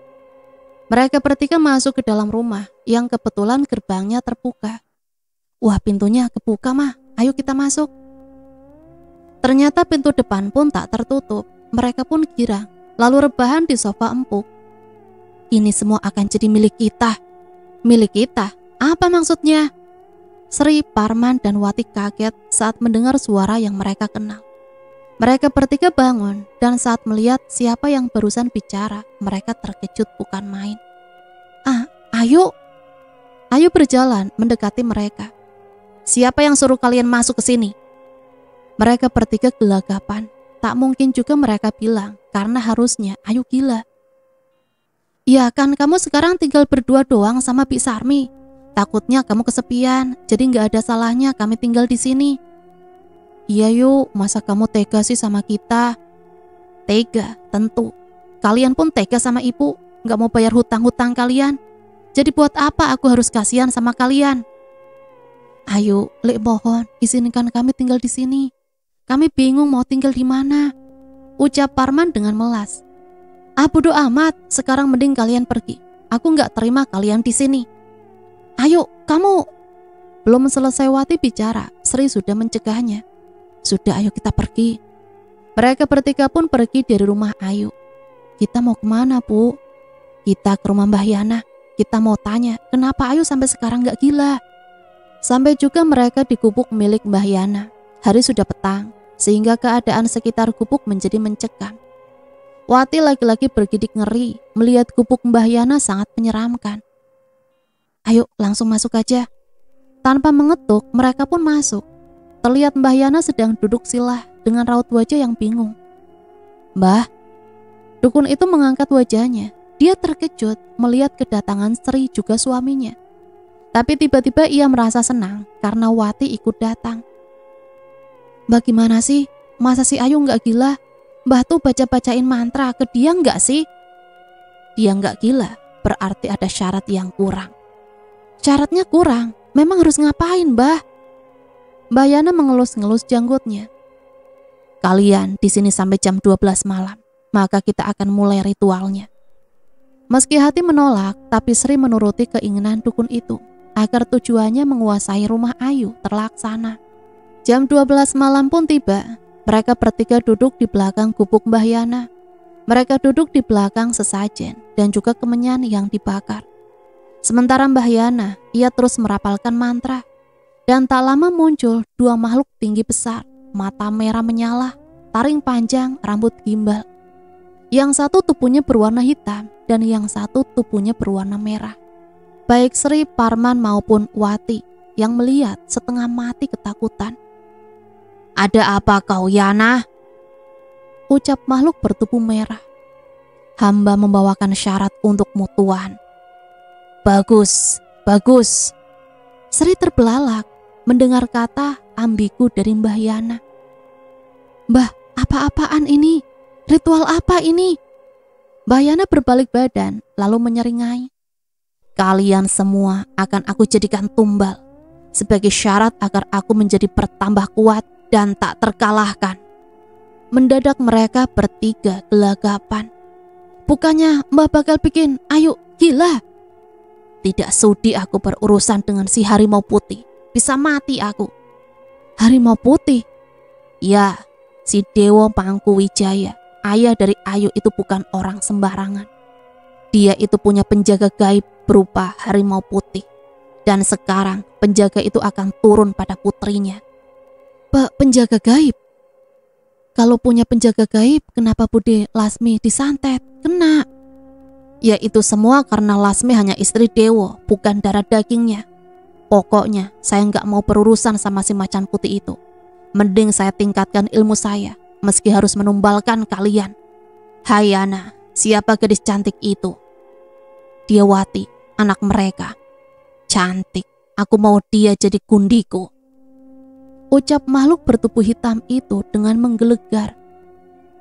Mereka bertiga masuk ke dalam rumah yang kebetulan gerbangnya terbuka. Wah, pintunya kebuka, Mah. Ayo kita masuk. Ternyata pintu depan pun tak tertutup. Mereka pun girang, lalu rebahan di sofa empuk. Ini semua akan jadi milik kita. Milik kita? Apa maksudnya? Sri, Parman, dan Wati kaget saat mendengar suara yang mereka kenal. Mereka bertiga bangun dan saat melihat siapa yang barusan bicara, mereka terkejut bukan main. Ayu. Ayu berjalan mendekati mereka. Siapa yang suruh kalian masuk ke sini? Mereka bertiga gelagapan. Tak mungkin juga mereka bilang, karena harusnya Ayu gila. Ya kan kamu sekarang tinggal berdua doang sama Bi Sarmi. Takutnya kamu kesepian, jadi gak ada salahnya kami tinggal di sini. Iya yuk, masa kamu tega sih sama kita? Tega, tentu. Kalian pun tega sama ibu, gak mau bayar hutang-hutang kalian. Jadi buat apa aku harus kasihan sama kalian? Ayo, Lek mohon, izinkan kami tinggal di sini. Kami bingung mau tinggal di mana. Ucap Parman dengan melas. Bodo amat, sekarang mending kalian pergi. Aku gak terima kalian di sini. Ayo, kamu. Belum selesai Wati bicara, Sri sudah mencegahnya. Sudah, ayo kita pergi. Mereka bertiga pun pergi dari rumah Ayu. Kita mau kemana, Bu? Kita ke rumah Mbah Yana. Kita mau tanya, kenapa Ayu sampai sekarang gak gila? Sampai juga mereka di gubuk milik Mbah Yana. Hari sudah petang, sehingga keadaan sekitar gubuk menjadi mencekam. Wati lagi-lagi bergidik ngeri, melihat gubuk Mbah Yana sangat menyeramkan. Ayo langsung masuk aja. Tanpa mengetuk, mereka pun masuk. Terlihat Mbah Yana sedang duduk silah dengan raut wajah yang bingung. Mbah. Dukun itu mengangkat wajahnya. Dia terkejut melihat kedatangan Sri juga suaminya. Tapi tiba-tiba ia merasa senang karena Wati ikut datang. Mbah gimana sih? Masa si Ayu gak gila? Mbah tuh baca-bacain mantra ke dia gak sih? Dia gak gila, berarti ada syarat yang kurang. Syaratnya kurang? Memang harus ngapain, Mbah? Mbah Yana mengelus-ngelus janggutnya. Kalian di sini sampai jam 12 malam, maka kita akan mulai ritualnya. Meski hati menolak, tapi Sri menuruti keinginan dukun itu agar tujuannya menguasai rumah Ayu terlaksana. Jam 12 malam pun tiba. Mereka bertiga duduk di belakang gubuk Mbah Yana. Mereka duduk di belakang sesajen dan juga kemenyan yang dibakar. Sementara Mbah Yana, ia terus merapalkan mantra. Dan tak lama muncul dua makhluk tinggi besar, mata merah menyala, taring panjang, rambut gimbal. Yang satu tubuhnya berwarna hitam dan yang satu tubuhnya berwarna merah. Baik Sri, Parman maupun Wati yang melihat setengah mati ketakutan. Ada apa kau, Yana? Ucap makhluk bertubuh merah. Hamba membawakan syarat untukmu, Tuan. Bagus, bagus. Sri terbelalak mendengar kata ambigu dari Mbah Yana. Mbah, apa-apaan ini? Ritual apa ini? Mbah Yana berbalik badan lalu menyeringai. Kalian semua akan aku jadikan tumbal sebagai syarat agar aku menjadi bertambah kuat dan tak terkalahkan. Mendadak mereka bertiga gelagapan. Bukannya Mbah bakal bikin Ayu gila? Tidak sudi aku berurusan dengan si harimau putih. Bisa mati aku. Harimau putih? Ya, si Dewa Mangkuwijaya. Ayah dari Ayu itu bukan orang sembarangan. Dia itu punya penjaga gaib berupa harimau putih. Dan sekarang penjaga itu akan turun pada putrinya. Penjaga gaib? Kalau punya penjaga gaib, kenapa Bude Lasmi disantet? Kena. Ya itu semua karena Lasmi hanya istri Dewa, bukan darah dagingnya. Pokoknya saya gak mau berurusan sama si macan putih itu. Mending saya tingkatkan ilmu saya, meski harus menumbalkan kalian. Hai Yana, siapa gadis cantik itu? Dia Wati, anak mereka. Cantik, aku mau dia jadi gundiku. Ucap makhluk bertubuh hitam itu dengan menggelegar.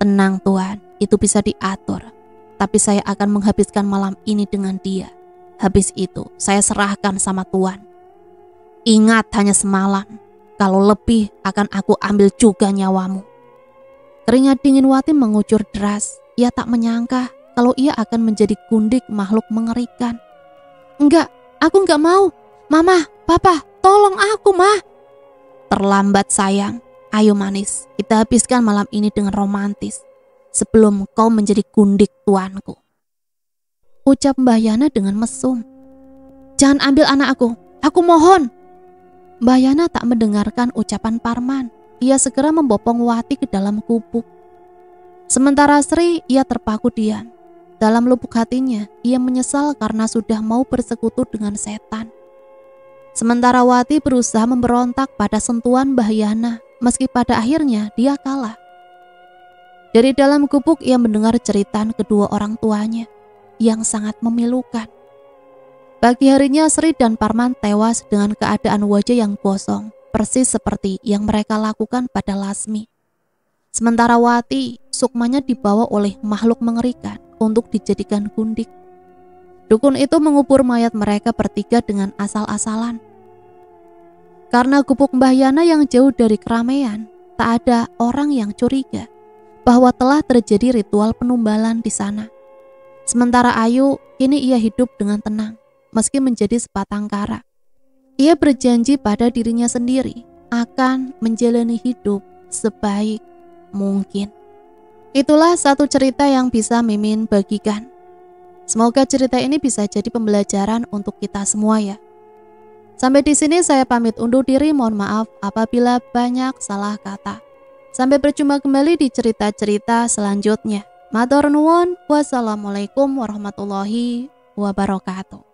Tenang Tuan, itu bisa diatur. Tapi saya akan menghabiskan malam ini dengan dia. Habis itu saya serahkan sama Tuan. Ingat hanya semalam. Kalau lebih akan aku ambil juga nyawamu. Keringat dingin Wati mengucur deras. Ia tak menyangka kalau ia akan menjadi gundik makhluk mengerikan. Enggak, aku enggak mau. Mama, Papa, tolong aku, Ma. Terlambat sayang. Ayo manis, kita habiskan malam ini dengan romantis. Sebelum kau menjadi gundik tuanku. Ucap Mbah Yana dengan mesum. Jangan ambil anak aku mohon. Mbah Yana tak mendengarkan ucapan Parman. Ia segera membopong Wati ke dalam gubuk. Sementara Sri, ia terpaku diam. Dalam lubuk hatinya, ia menyesal karena sudah mau bersekutu dengan setan. Sementara Wati berusaha memberontak pada sentuhan Mbah Yana, meski pada akhirnya dia kalah. Dari dalam gubuk ia mendengar cerita kedua orang tuanya yang sangat memilukan. Pagi harinya Sri dan Parman tewas dengan keadaan wajah yang gosong, persis seperti yang mereka lakukan pada Lasmi. Sementara Wati, sukmanya dibawa oleh makhluk mengerikan untuk dijadikan gundik. Dukun itu mengubur mayat mereka bertiga dengan asal-asalan. Karena gubuk Mbah Yana yang jauh dari keramaian, tak ada orang yang curiga bahwa telah terjadi ritual penumbalan di sana. Sementara Ayu, kini ia hidup dengan tenang, meski menjadi sebatang kara. Ia berjanji pada dirinya sendiri akan menjalani hidup sebaik mungkin. Itulah satu cerita yang bisa Mimin bagikan. Semoga cerita ini bisa jadi pembelajaran untuk kita semua ya. Sampai di sini saya pamit undur diri, mohon maaf apabila banyak salah kata. Sampai berjumpa kembali di cerita-cerita selanjutnya. Matur nuwun, wassalamualaikum warahmatullahi wabarakatuh.